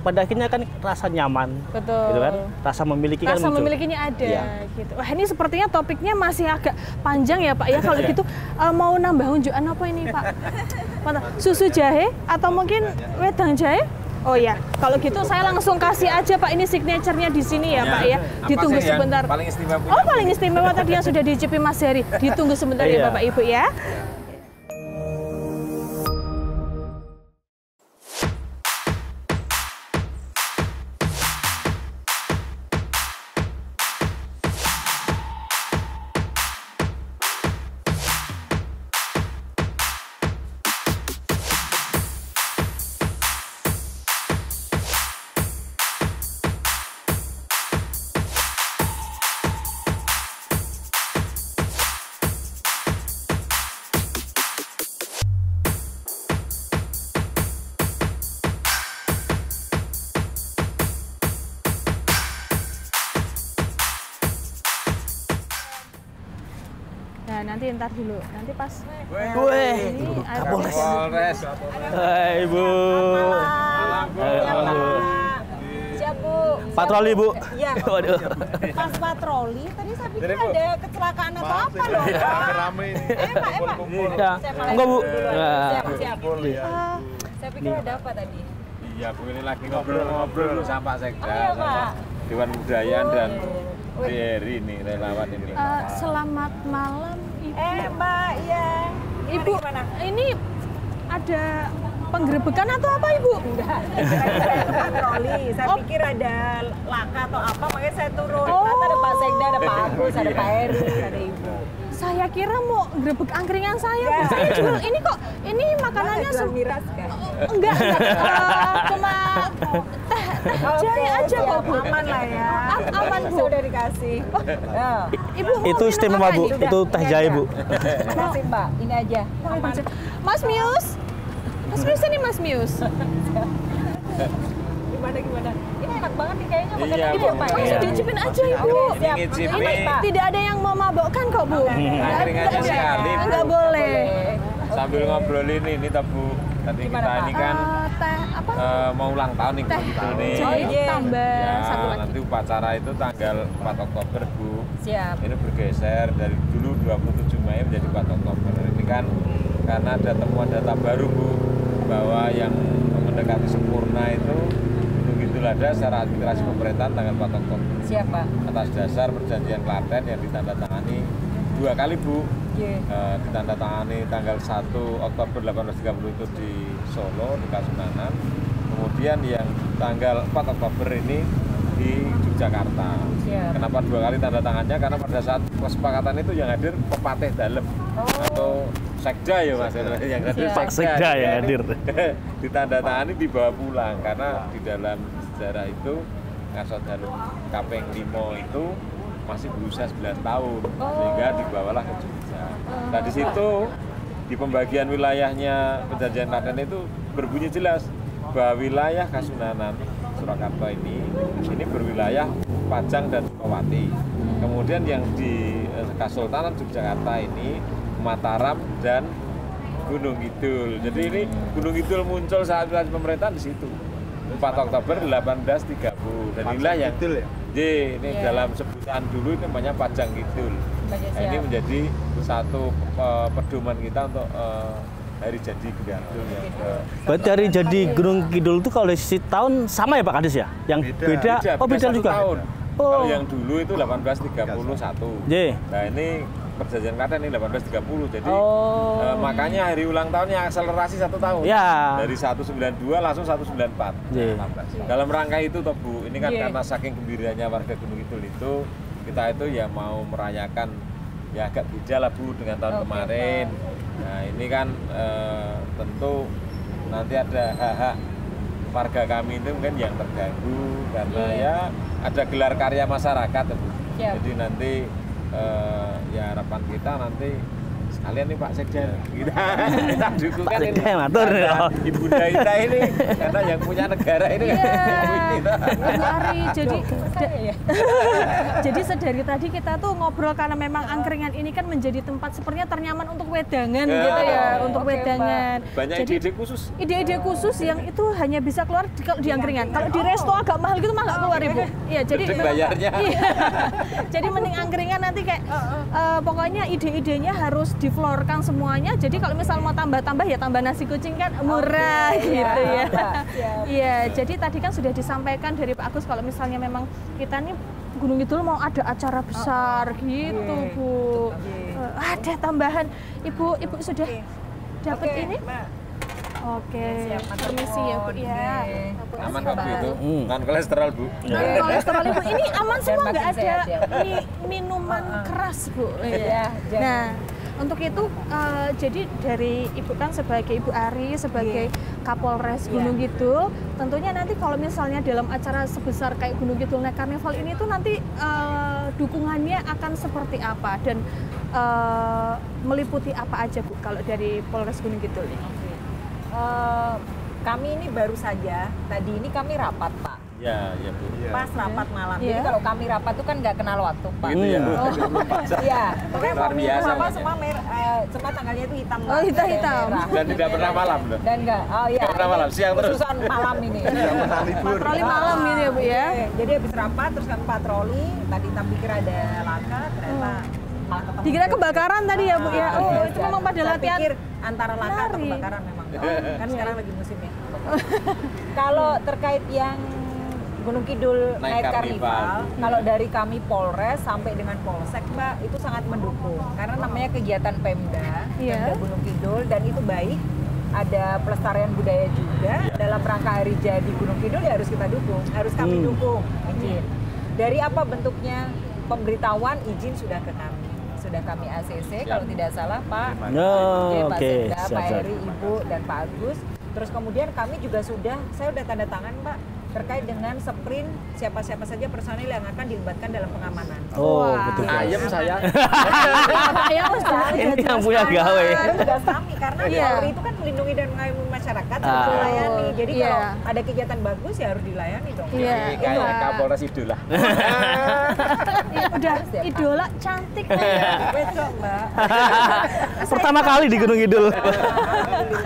pada akhirnya kan rasa nyaman. Betul. Gitu kan, rasa memiliki kan muncul. Rasa memilikinya ada gitu. Wah, ini sepertinya topiknya masih agak panjang ya Pak ya. Kalau gitu mau nambah unjukan apa ini Pak? Susu jahe atau mungkin wedang jahe? Oh ya, kalau gitu saya langsung kasih aja Pak, ini signature-nya di sini ya Pak ya. Ditunggu sebentar. Paling istimewa. Oh, paling istimewa tadi yang sudah dicipi Mas Heri. Ditunggu sebentar ya Bapak Ibu ya. Nanti ntar dulu, nanti pas ini Kapolres. Hai Bu. Siap Bu. Patroli Bu. Iya. Waduh. Pas patroli tadi saya pikir ada kecelakaan atau apa loh. Rame ini. Pak. Ya. Enggak Bu. Siap. Saya pikir ada apa tadi? Iya Bu, ini lagi ngobrol sama Pak Sekda, sama Dewan Kebudayaan dan BRI ini, relawan ini. Selamat malam Ibu. Mbak, iya. Ibu, ini ada Penggerebekan atau apa Ibu? Enggak, patroli. Saya pikir ada laka atau apa, makanya saya turun. Ternyata ada Pak Sekda, ada Pak Agus, ada Pak Eri, ada Ibu. Saya kira mau grebek angkringan saya. Saya jual ini kok. Ini makanannya miras kan? Enggak. Cuma teh jahe aja kok Bu. Aman lah ya. Aman Bu. Sudah dikasih. Ibu itu istimewa Bu. Itu teh jahe Bu. Makasih Mbak. Ini aja. Aman. Mas Mius. Mas Mius ini Mas Mius. Gimana? Ini enak banget nih kayaknya. Iya, Ibu, langsung dicipin aja Ibu. Ini tidak ada yang memabokkan kok Bu. Angkringannya sekali. Enggak boleh. Sambil ngobrolin ini Bu. Tadi kita ini kan mau ulang tahun nih nih. Tambah satu lagi. Nanti upacara itu tanggal 4 Oktober Bu. Siap. Ini bergeser dari dulu 27 Mei menjadi 4 Oktober. Ini kan karena ada temuan data baru Bu, bahwa yang mendekati sempurna itu Gunung Kidul ada secara administrasi pemerintahan tanggal 4 Oktober. Siap Pak. Atas dasar perjanjian Klaten yang ditandatangani 2 kali Bu. Ditandatangani tanggal 1 Oktober 1830 itu di Solo, di Kasunanan. Kemudian yang tanggal 4 Oktober ini di Yogyakarta. Siap. Kenapa 2 kali tanda tangannya? Karena pada saat kesepakatan itu yang hadir pepatih dalem atau sekda ya Mas. Yang hadir sekda yang hadir. Ditandatangani dibawa pulang karena di dalam sejarah itu Ngasot Dalem Kaping Limo itu masih berusia 9 tahun sehingga dibawalah ke Jogja. Nah di situ di pembagian wilayahnya perjanjian Klaten itu berbunyi jelas bahwa wilayah Kasunanan Surakarta ini berwilayah Pajang dan Sukawati. Kemudian yang di Kasultanan Yogyakarta ini Mataram dan Gunung Kidul. Jadi ini Gunung Kidul muncul saat pemerintahan di situ. 4 Oktober 1830. Dan inilah yang ini dalam sebutan dulu itu namanya Pajang Kidul. Nah, ini menjadi satu pedoman kita untuk hari jadi Gunung Kidul yang berarti hari jadi Gunung Kidul itu kalau dari sisi tahun sama ya Pak Kades ya? Yang beda oh beda juga. Tahun. Kalau yang dulu itu 1831. Nah ini perjanjian Klaten ini 1830. Jadi makanya hari ulang tahunnya akselerasi 1 tahun. Ya. Dari 192 langsung 194. Dalam rangka itu toh Bu, ini kan karena saking gembiranya warga Gunung Kidul itu kita itu ya mau merayakan ya agak beda lah Bu dengan tahun kemarin. Nah ini kan tentu nanti ada hak-hak warga kami itu mungkin yang terganggu karena ya ada gelar karya masyarakat Bu. Jadi nanti ya harapan kita nanti sekalian nih Pak Sekda kita dukung kan ini Ibu Daita ini karena yang punya negara ini jadi sedari tadi kita tuh ngobrol karena memang angkringan ini kan menjadi tempat sepertinya ternyaman untuk wedangan gitu ya, untuk wedangan. Banyak ide-ide khusus. Ide-ide khusus yang itu hanya bisa keluar kalau di angkringan. Kalau di resto agak mahal gitu mah nggak keluar Ibu. Iya, jadi bayarnya. Jadi mending angkringan nanti kayak pokoknya ide-idenya harus diflorkan semuanya. Jadi kalau misal mau tambah-tambah ya tambah nasi kucing kan murah gitu ya. Iya, jadi tadi kan sudah disampaikan dari Pak Agus kalau misalnya memang kita nih Gunung Kidul mau ada acara besar gitu Bu. Ada tambahan. Ibu sudah dapat ini? Oke, permisi ya Bu ya. Aman kok Bu itu, non kolesterol Bu. Non kolesterol Ibu, ini aman semua nggak ada minuman keras Bu. Nah, untuk itu jadi dari Ibu kan sebagai Ibu Ari, sebagai Kapolres Gunung Kidul, tentunya nanti kalau misalnya dalam acara sebesar kayak Gunung Kidul Night Carnival ini tuh nanti dukungannya akan seperti apa dan meliputi apa aja Bu kalau dari Polres Gunung Kidul ini? Kami ini baru saja, tadi ini kami rapat Pak. Ya Bu. Pas rapat malam. Jadi kalau kami rapat tuh kan nggak kenal waktu Pak. Gitu ya. Iya. Pokoknya luar biasa. Semua tanggalnya itu hitam. Oh hitam. Dan tidak pernah malam loh. Dan nggak. Oh iya. Tidak pernah malam, siang terus. Khususan malam ini. Patroli malam gitu ya Bu ya. Jadi habis rapat terus kami patroli. Tadi kita pikir ada laka, ternyata malah ketemu. Dikira kebakaran tadi ya Bu ya. Oh itu memang pada latihan. Pikir antara laka atau kebakaran memang. Kan sekarang lagi musimnya. Kalau terkait yang Gunung Kidul Night Carnival, kalau dari kami Polres sampai dengan Polsek Mbak, itu sangat mendukung. Karena namanya kegiatan Pemda Gunung Kidul dan itu baik ada pelestarian budaya juga. Dalam rangka hari jadi Gunung Kidul ya harus kita dukung, harus kami dukung izin. Dari apa bentuknya? Pemberitahuan izin sudah ke kami, sudah kami ACC kalau tidak salah Pak. Pak Sekda, Pak Heri, Ibu dan Pak Agus. Terus kemudian kami juga saya sudah tanda tangan Pak terkait dengan sprint siapa-siapa saja personil yang akan dilibatkan dalam pengamanan. Betul. Ayam saya. Ayam ini yang punya gawe. Tugas kami karena Polri itu kan melindungi dan mengayomi masyarakat, harus melayani. Jadi kalau ada kegiatan bagus ya harus dilayani dong. Kayak Kapolres idola. Udah idola cantik. Besok Mbak. Pertama kali di Gunung Kidul.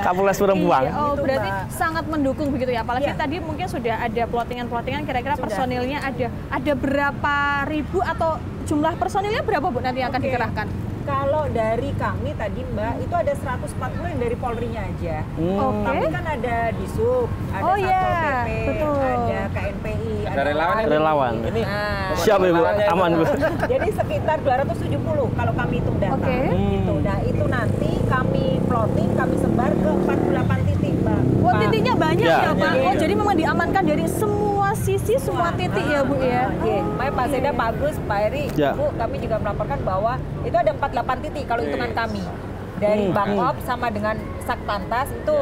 Kapolres perempuan. Oh, berarti sangat mendukung begitu ya. Apalagi tadi mungkin sudah ada plottingan kira-kira personilnya ada berapa ribu atau jumlah personilnya berapa Bu nanti yang akan dikerahkan? Kalau dari kami tadi Mbak, itu ada 140 yang dari Polri-nya aja. Tapi kan ada Disub, ada Satpol PP, ada KNPI, ada relawan. Ini siap Ibu, aman Bu. Jadi sekitar 270 kalau kami hitung data. Gitu. Nah itu nanti kami plotting, kami sebar ke 48 titik Mbak. Oh titiknya banyak ya Pak? Oh jadi memang diamankan dari semua sisi, semua titik ya Bu ya? Makanya Pak Sekda, Pak Agus, Pak Heri, Bu, kami juga melaporkan bahwa itu ada 48 titik kalau hitungan kami. Dari Bangop sama dengan Satlantas itu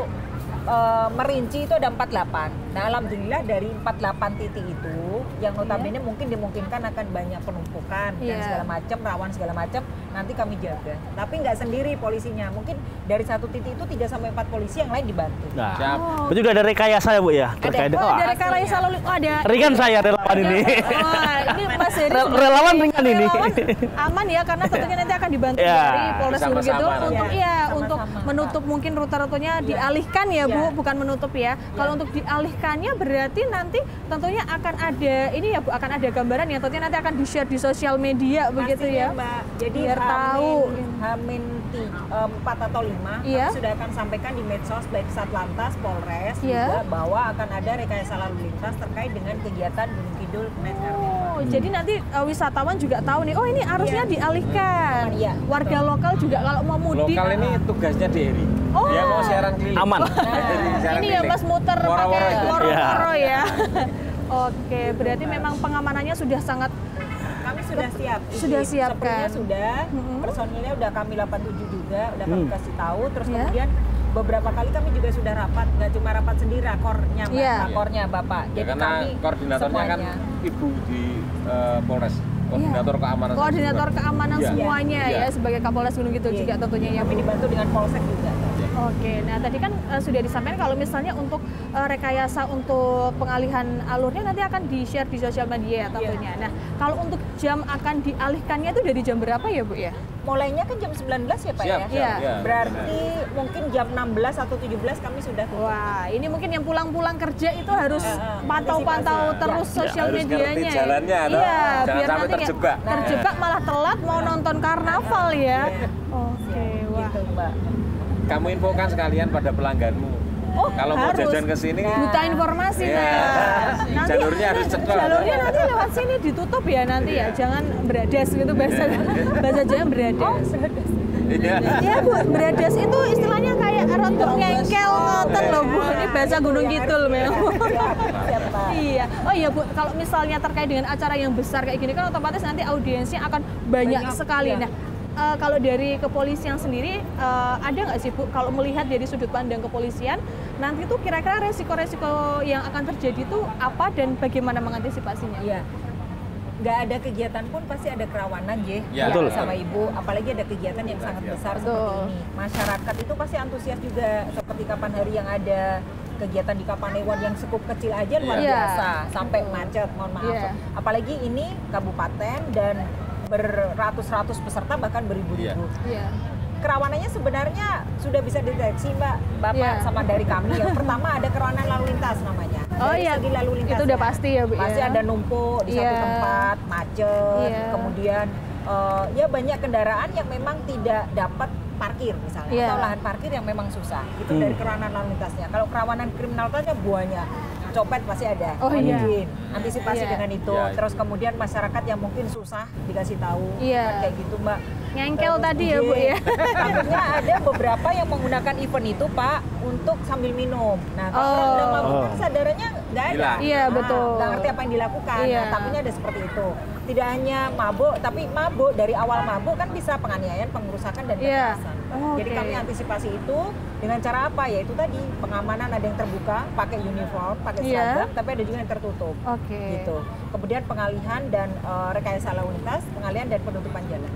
merinci itu ada 48. Nah alhamdulillah dari 48 titik itu yang notabene mungkin dimungkinkan akan banyak penumpukan dan segala macam, rawan segala macam, nanti kami jaga. Tapi nggak sendiri polisinya, mungkin dari satu titik itu 3 sampai 4 polisi yang lain dibantu. Nah, berarti juga ada rekayasa ya Bu ya? Terkait ada rekayasa lalu ada. Ringan saya relawan ini. Ini Mas Heri relawan ringan ini. Aman ya karena tentunya nanti akan dibantu dari Polres Gunung Kidul untuk menutup mungkin rute-rutenya dialihkan ya Bu, bukan menutup ya. Kalau untuk dialihkannya berarti nanti tentunya akan ada ini ya Bu, akan ada gambaran yang tentunya nanti akan di-share di sosial media begitu ya. Mbak. Jadi biar tahu Hamin 4 atau 5 kami sudah akan sampaikan di medsos baik Satlantas, Polres juga bahwa akan ada rekayasa lalu lintas terkait dengan kegiatan Gunung Kidul Night Carnival. Jadi nanti wisatawan juga tahu nih, oh ini arusnya dialihkan. Warga lokal juga kalau mau mudik. Lokal ini tugasnya Heri. Dia mau siaran keliling. Aman. Ini ya Mas muter pakai woro-woro ya. Oke, berarti memang pengamanannya sudah sangat kami sudah siap. Sudah siap kan? Sudah, personilnya udah kami 87 juga, udah kami kasih tahu. Terus kemudian beberapa kali kami juga sudah rapat, nggak cuma rapat sendiri, rakornya, rakornya Bapak. Jadi karena kami koordinatornya semuanya. kan Ibu di Polres. Koordinator keamanan. Koordinator keamanan semuanya ya sebagai Kapolres Gunung Kidul juga tentunya ya. Kami dibantu dengan Polsek juga. Oke, nah tadi kan sudah disampaikan kalau misalnya untuk rekayasa untuk pengalihan alurnya nanti akan di-share di sosial media ya tentunya. Nah, kalau untuk jam akan dialihkannya itu dari jam berapa ya Bu ya? Mulainya kan jam 19 ya Pak ya? Berarti mungkin jam 16 atau 17 kami sudah tutup. Wah, ini mungkin yang pulang-pulang kerja itu harus pantau-pantau terus sosial medianya. Jalannya, biar nanti terjebak malah telat mau nonton karnaval ya. Oke, wah. Gitu, Mbak. Kamu infokan sekalian pada pelangganmu. Kalau mau jajan ke sini buta informasi nanti jalurnya harus cepat. Jalurnya nanti lewat sini ditutup ya nanti ya. Jangan beradas gitu bahasa Jawa beradas. Iya Bu, beradas itu istilahnya kayak rontok ngengkel ngoten loh Bu. Ini bahasa Gunung Kidul memang. Iya. Oh iya Bu, kalau misalnya terkait dengan acara yang besar kayak gini kan otomatis nanti audiensnya akan banyak sekali. Nah, kalau dari kepolisian sendiri ada nggak sih Bu kalau melihat dari sudut pandang kepolisian nanti tuh kira-kira resiko-resiko yang akan terjadi itu apa dan bagaimana mengantisipasinya? Iya, nggak ada kegiatan pun pasti ada kerawanan betul. Sama Ibu, apalagi ada kegiatan yang sangat besar seperti ini. Masyarakat itu pasti antusias juga seperti kapan hari yang ada kegiatan di Kapanewon yang cukup kecil aja luar biasa sampai macet, mohon maaf. Apalagi ini kabupaten dan beratus-ratus peserta bahkan beribu-ribu. Kerawanannya sebenarnya sudah bisa deteksi Bapak sama dari kami. Yang pertama ada kerawanan lalu lintas namanya. Segi lalu lintas itu udah pasti ya Bu. Pasti ada numpuk di satu tempat, macet, kemudian ya banyak kendaraan yang memang tidak dapat parkir misalnya atau lahan parkir yang memang susah. Itu dari kerawanan lalu lintasnya. Kalau kerawanan kriminalitasnya banyak. copet pasti ada. Izin. Antisipasi dengan itu. Terus kemudian masyarakat yang mungkin susah dikasih tahu kan kayak gitu Mbak. Ngengkel tadi ya Bu ya. Takutnya ada beberapa yang menggunakan event itu Pak untuk sambil minum. Nah kalau orang udah mabuk kan kesadarannya nggak ada. Iya betul. Nggak ngerti apa yang dilakukan. Nah, takutnya ada seperti itu. Tidak hanya mabuk, tapi mabuk dari awal mabuk kan bisa penganiayaan, pengerusakan dan kekerasan. Jadi kami antisipasi itu dengan cara apa? Ya itu tadi pengamanan, ada yang terbuka, pakai uniform, pakai seragam, tapi ada juga yang tertutup. Gitu. Kemudian pengalihan dan rekayasa lalu lintas, pengalihan dan penutupan jalan.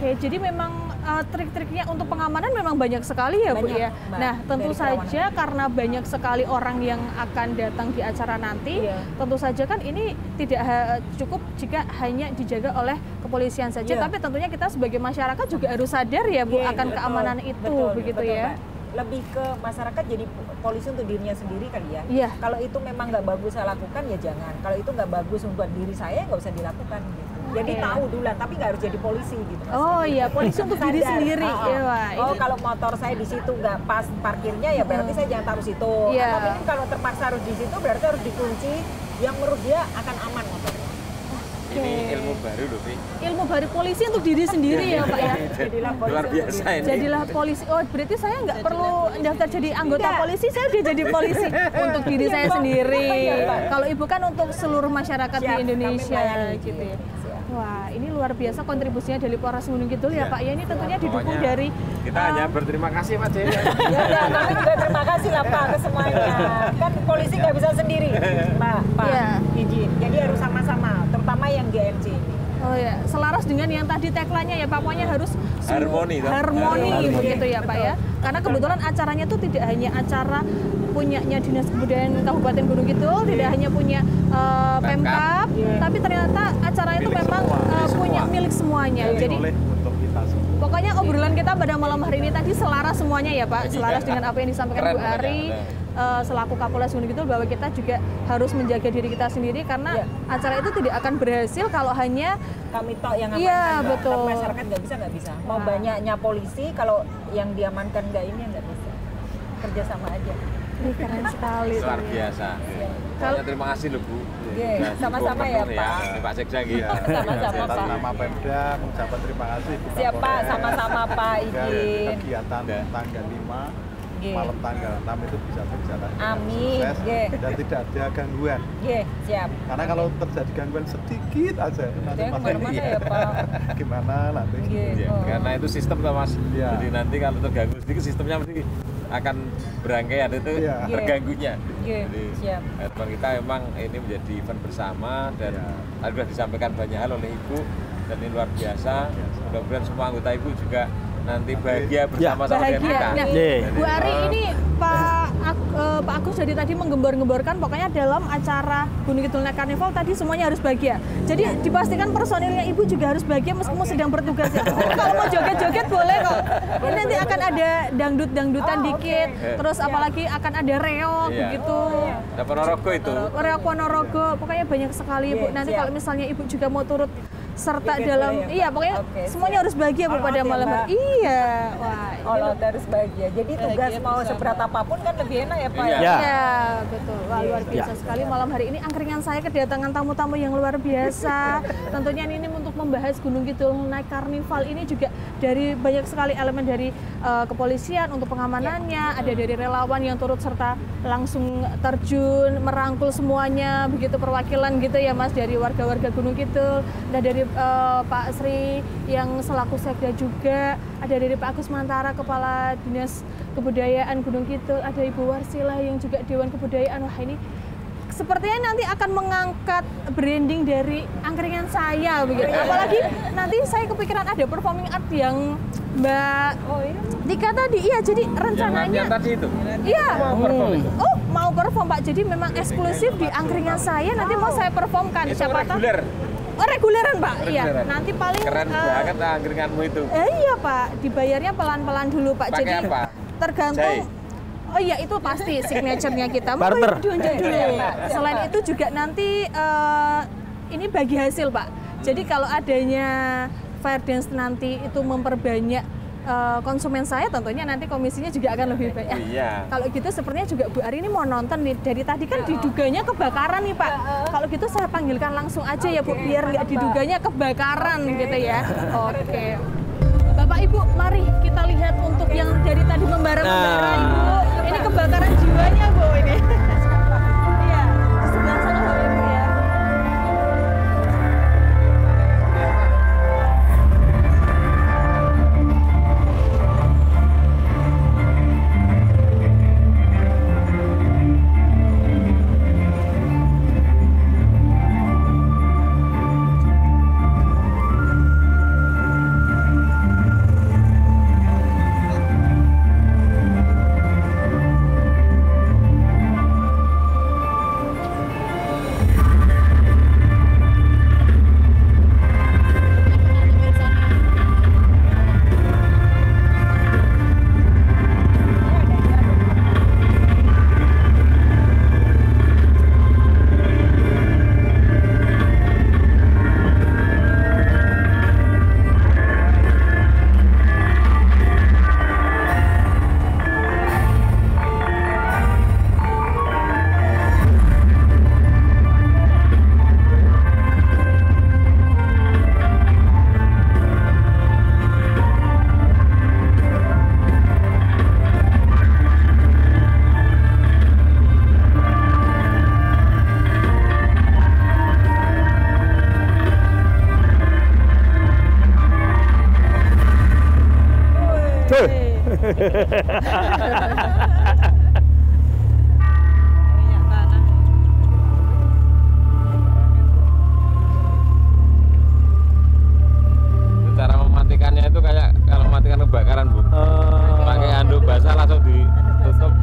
Jadi memang trik-triknya untuk pengamanan memang banyak sekali ya Bu ya. Nah tentu saja karena banyak sekali orang yang akan datang di acara nanti, tentu saja kan ini tidak cukup jika hanya dijaga oleh kepolisian saja, tapi tentunya kita sebagai masyarakat juga harus sadar ya Bu akan keamanan itu, begitu ya. Lebih ke masyarakat jadi polisi untuk dirinya sendiri kali ya. Kalau itu memang nggak bagus saya lakukan ya jangan. Kalau itu nggak bagus untuk diri saya nggak usah dilakukan gitu. Jadi tahu duluan, tapi nggak harus jadi polisi gitu. Polisi untuk diri sendiri. Kalau motor saya di situ nggak pas parkirnya ya berarti saya jangan taruh situ. Tapi kalau terpaksa harus di situ berarti harus dikunci yang menurut dia akan aman motornya. Ini ilmu baru loh, Pi. Ilmu baru polisi untuk diri sendiri ya Pak ya. Luar biasa ini. Jadilah polisi. Berarti saya nggak perlu daftar jadi anggota polisi, saya udah jadi polisi untuk diri saya sendiri. Kalau Ibu kan untuk seluruh masyarakat di Indonesia gitu ya. Wah, ini luar biasa kontribusinya dari Polres Gunung Kidul ya Pak. Ya ini tentunya didukung dari kita hanya berterima kasih Pak Jaya. Kami juga terima kasih lah Pak ke semuanya. Kan polisi nggak bisa sendiri, Pak. Izin. Jadi harus sama-sama, terutama yang GMC ini. Selaras dengan yang tadi tagline-nya ya Pak, pokoknya harus harmoni begitu ya Pak ya. Karena kebetulan acaranya itu tidak hanya acara punyanya Dinas Kebudayaan Kabupaten Gunung Kidul, tidak hanya punya Pemkab, tapi ternyata acara itu memang punya milik semuanya. Jadi pokoknya obrolan kita pada malam hari ini tadi selaras semuanya ya Pak, selaras dengan apa yang disampaikan Bu Ari selaku Kapolres Gunung Kidul, bahwa kita juga harus menjaga diri kita sendiri karena acara itu tidak akan berhasil kalau hanya kami tok yang amankan. Betul. Masyarakat nggak bisa. Mau banyaknya polisi kalau yang diamankan nggak ini nggak bisa. Kerjasama aja. Ini keren sekali. Luar biasa. Terima kasih loh Bu. Sama-sama ya Pak. Pak Sekda gitu. Sama-sama Pak. Nama Pemda mengucapkan terima kasih. Siapa sama-sama Pak izin. Kegiatan tanggal 5 malam tanggal 6 itu bisa berjalan amin sukses dan tidak ada gangguan. Siap. Karena kalau terjadi gangguan sedikit aja nanti ya Pak. Gimana nanti? Karena itu sistem tuh Mas. Jadi nanti kalau terganggu sedikit sistemnya mesti akan berangkaian itu terganggunya. Jadi harapan kita memang ini menjadi event bersama dan tadi sudah disampaikan banyak hal oleh Ibu dan ini luar biasa. Mudah-mudahan semua anggota Ibu juga nanti bahagia bersama-sama dengan kita. Nah, Bu Ari ini Pak Agus jadi tadi menggembor-gemborkan pokoknya dalam acara Gunung Kidul Night Carnival tadi semuanya harus bahagia. Jadi dipastikan personilnya Ibu juga harus bahagia meskipun sedang bertugas ya. Kalau mau joget-joget boleh kok. Ini nanti akan ada dangdut-dangdutan dikit, terus apalagi akan ada reog gitu. Ada Ponorogo itu. Reog Ponorogo, pokoknya banyak sekali Ibu. Nanti kalau misalnya Ibu juga mau turut serta dalam pokoknya semuanya harus bahagia Bu pada malam hari. Wah, harus bahagia. Jadi tugas mau seberat apapun kan lebih enak ya Pak. Betul. Wah, luar biasa sekali malam hari ini angkringan saya kedatangan tamu-tamu yang luar biasa. Tentunya ini untuk membahas Gunung Kidul Night Carnival ini juga dari banyak sekali elemen dari kepolisian untuk pengamanannya, ada dari relawan yang turut serta langsung terjun merangkul semuanya begitu perwakilan gitu ya Mas dari warga-warga Gunung Kidul. Nah dari Pak Sri yang selaku Sekda juga, ada dari Pak Agus Mantara Kepala Dinas Kebudayaan Gunung Kidul, ada Ibu Warsilah yang juga Dewan Kebudayaan. Wah ini sepertinya nanti akan mengangkat branding dari angkringan saya begitu. Apalagi nanti saya kepikiran ada performing art yang Mbak Tika tadi. Jadi rencananya yang tadi itu. Mau perform Pak. Jadi memang eksklusif di angkringan saya nanti mau saya performkan. Siapa tahu reguleran Pak. Reguleran. Nanti paling keren banget angkringanmu itu. Iya Pak, dibayarnya pelan-pelan dulu Pak. Pakai jadi apa? Tergantung. Itu pasti signature-nya kita. Barter. Dulu. Selain itu juga nanti ini bagi hasil Pak. Jadi kalau adanya fire dance nanti itu memperbanyak konsumen saya, tentunya nanti komisinya juga akan lebih baik. Iya. Kalau gitu sepertinya juga Bu Ari ini mau nonton nih, dari tadi kan diduganya kebakaran nih Pak. Kalau gitu saya panggilkan langsung aja ya Bu, biar nggak diduganya kebakaran gitu ya. Oke. Bapak Ibu, mari kita lihat untuk yang dari tadi membara-membara Ibu. Ini kebakaran jiwanya Bu ini. Iya, sebelah sana Bapak Ibu ya. Cara mematikannya itu kayak kalau mematikan kebakaran Bu, pakai handuk basah langsung ditutup.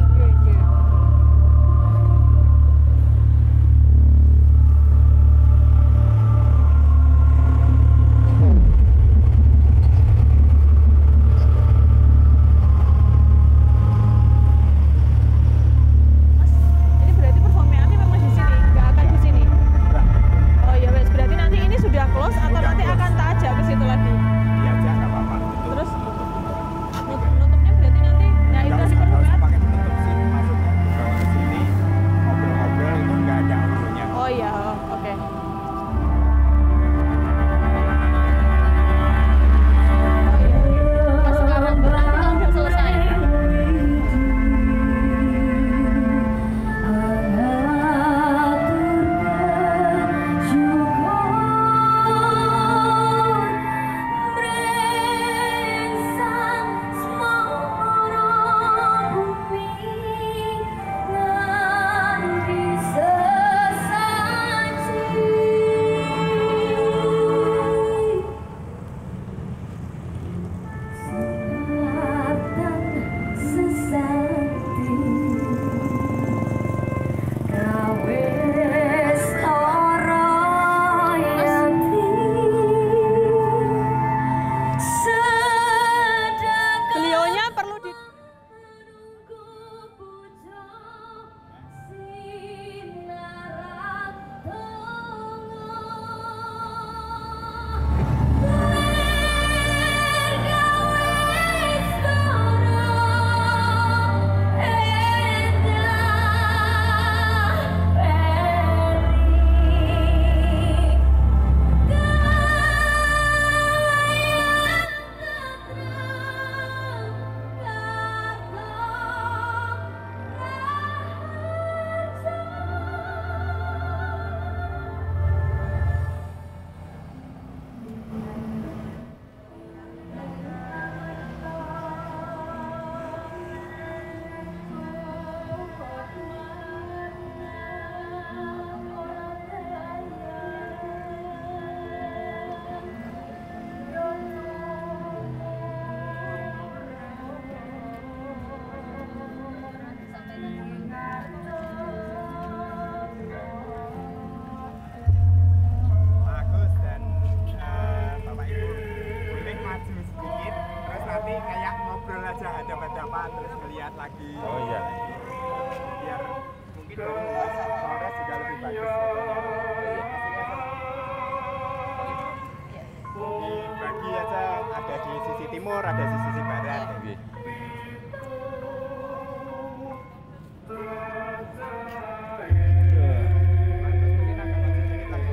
ada di sisi timur, ada di sisi barat. Okay.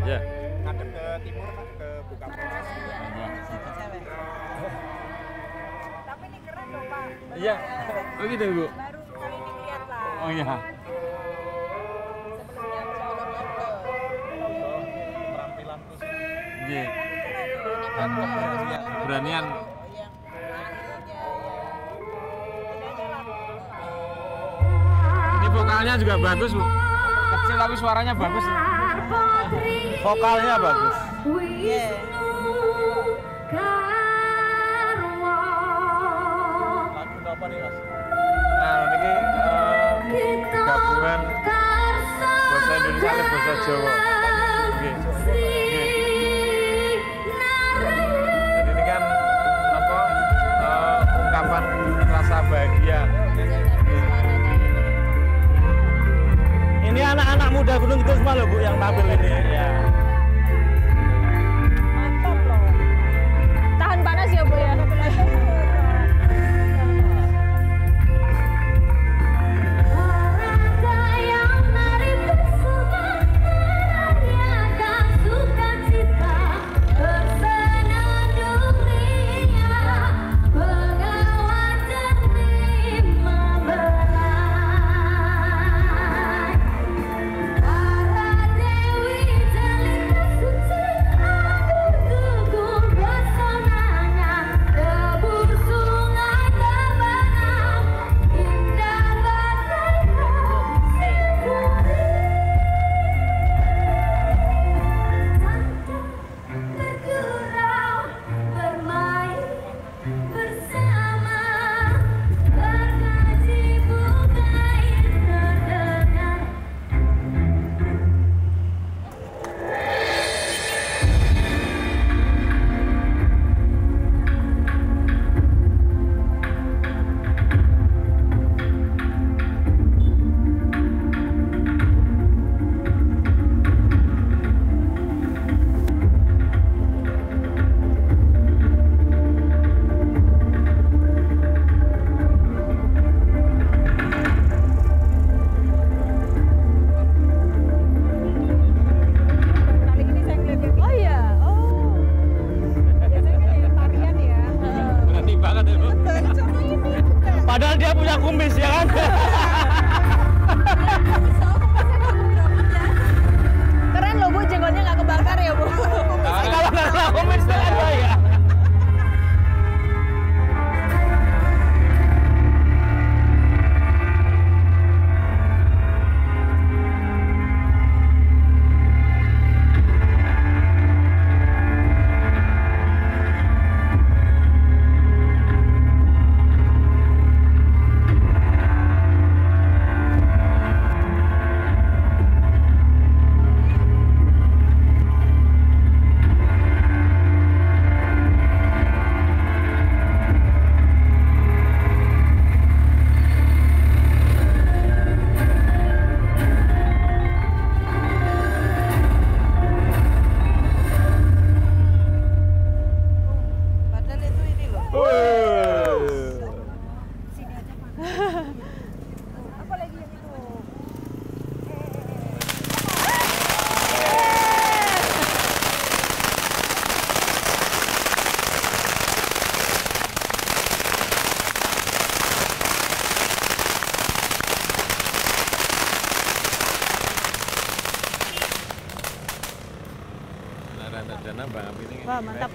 Ya. Ngadep ke timur, Pak, ke Buka Polres. Tapi ini keren loh, Pak. Iya. Oh gitu, Bu. Baru kali ini lihat lah. Oh iya. Keterampilan terus. Iya. Keberanian. Ini vokalnya juga bagus, Bu. Kecil tapi suaranya bagus. Vokalnya bagus. Lagu apa nih, Mas? Nah, ini gabungan bahasa Indonesia dan bahasa Jawa. Oke. Jadi ini kan apa? Ungkapan rasa bahagia. Ini anak-anak muda Gunung Kidul semua loh, Bu, yang tampil ini. Ya. Mantap loh. Tahan panas ya, Bu ya. Padahal dia punya kumis ya kan? Keren loh, Bu, jenggotnya nggak kebakar ya, Bu. Kalau nggak ada kumis kan ya. Dana Bang Api ini. Wah, mantap.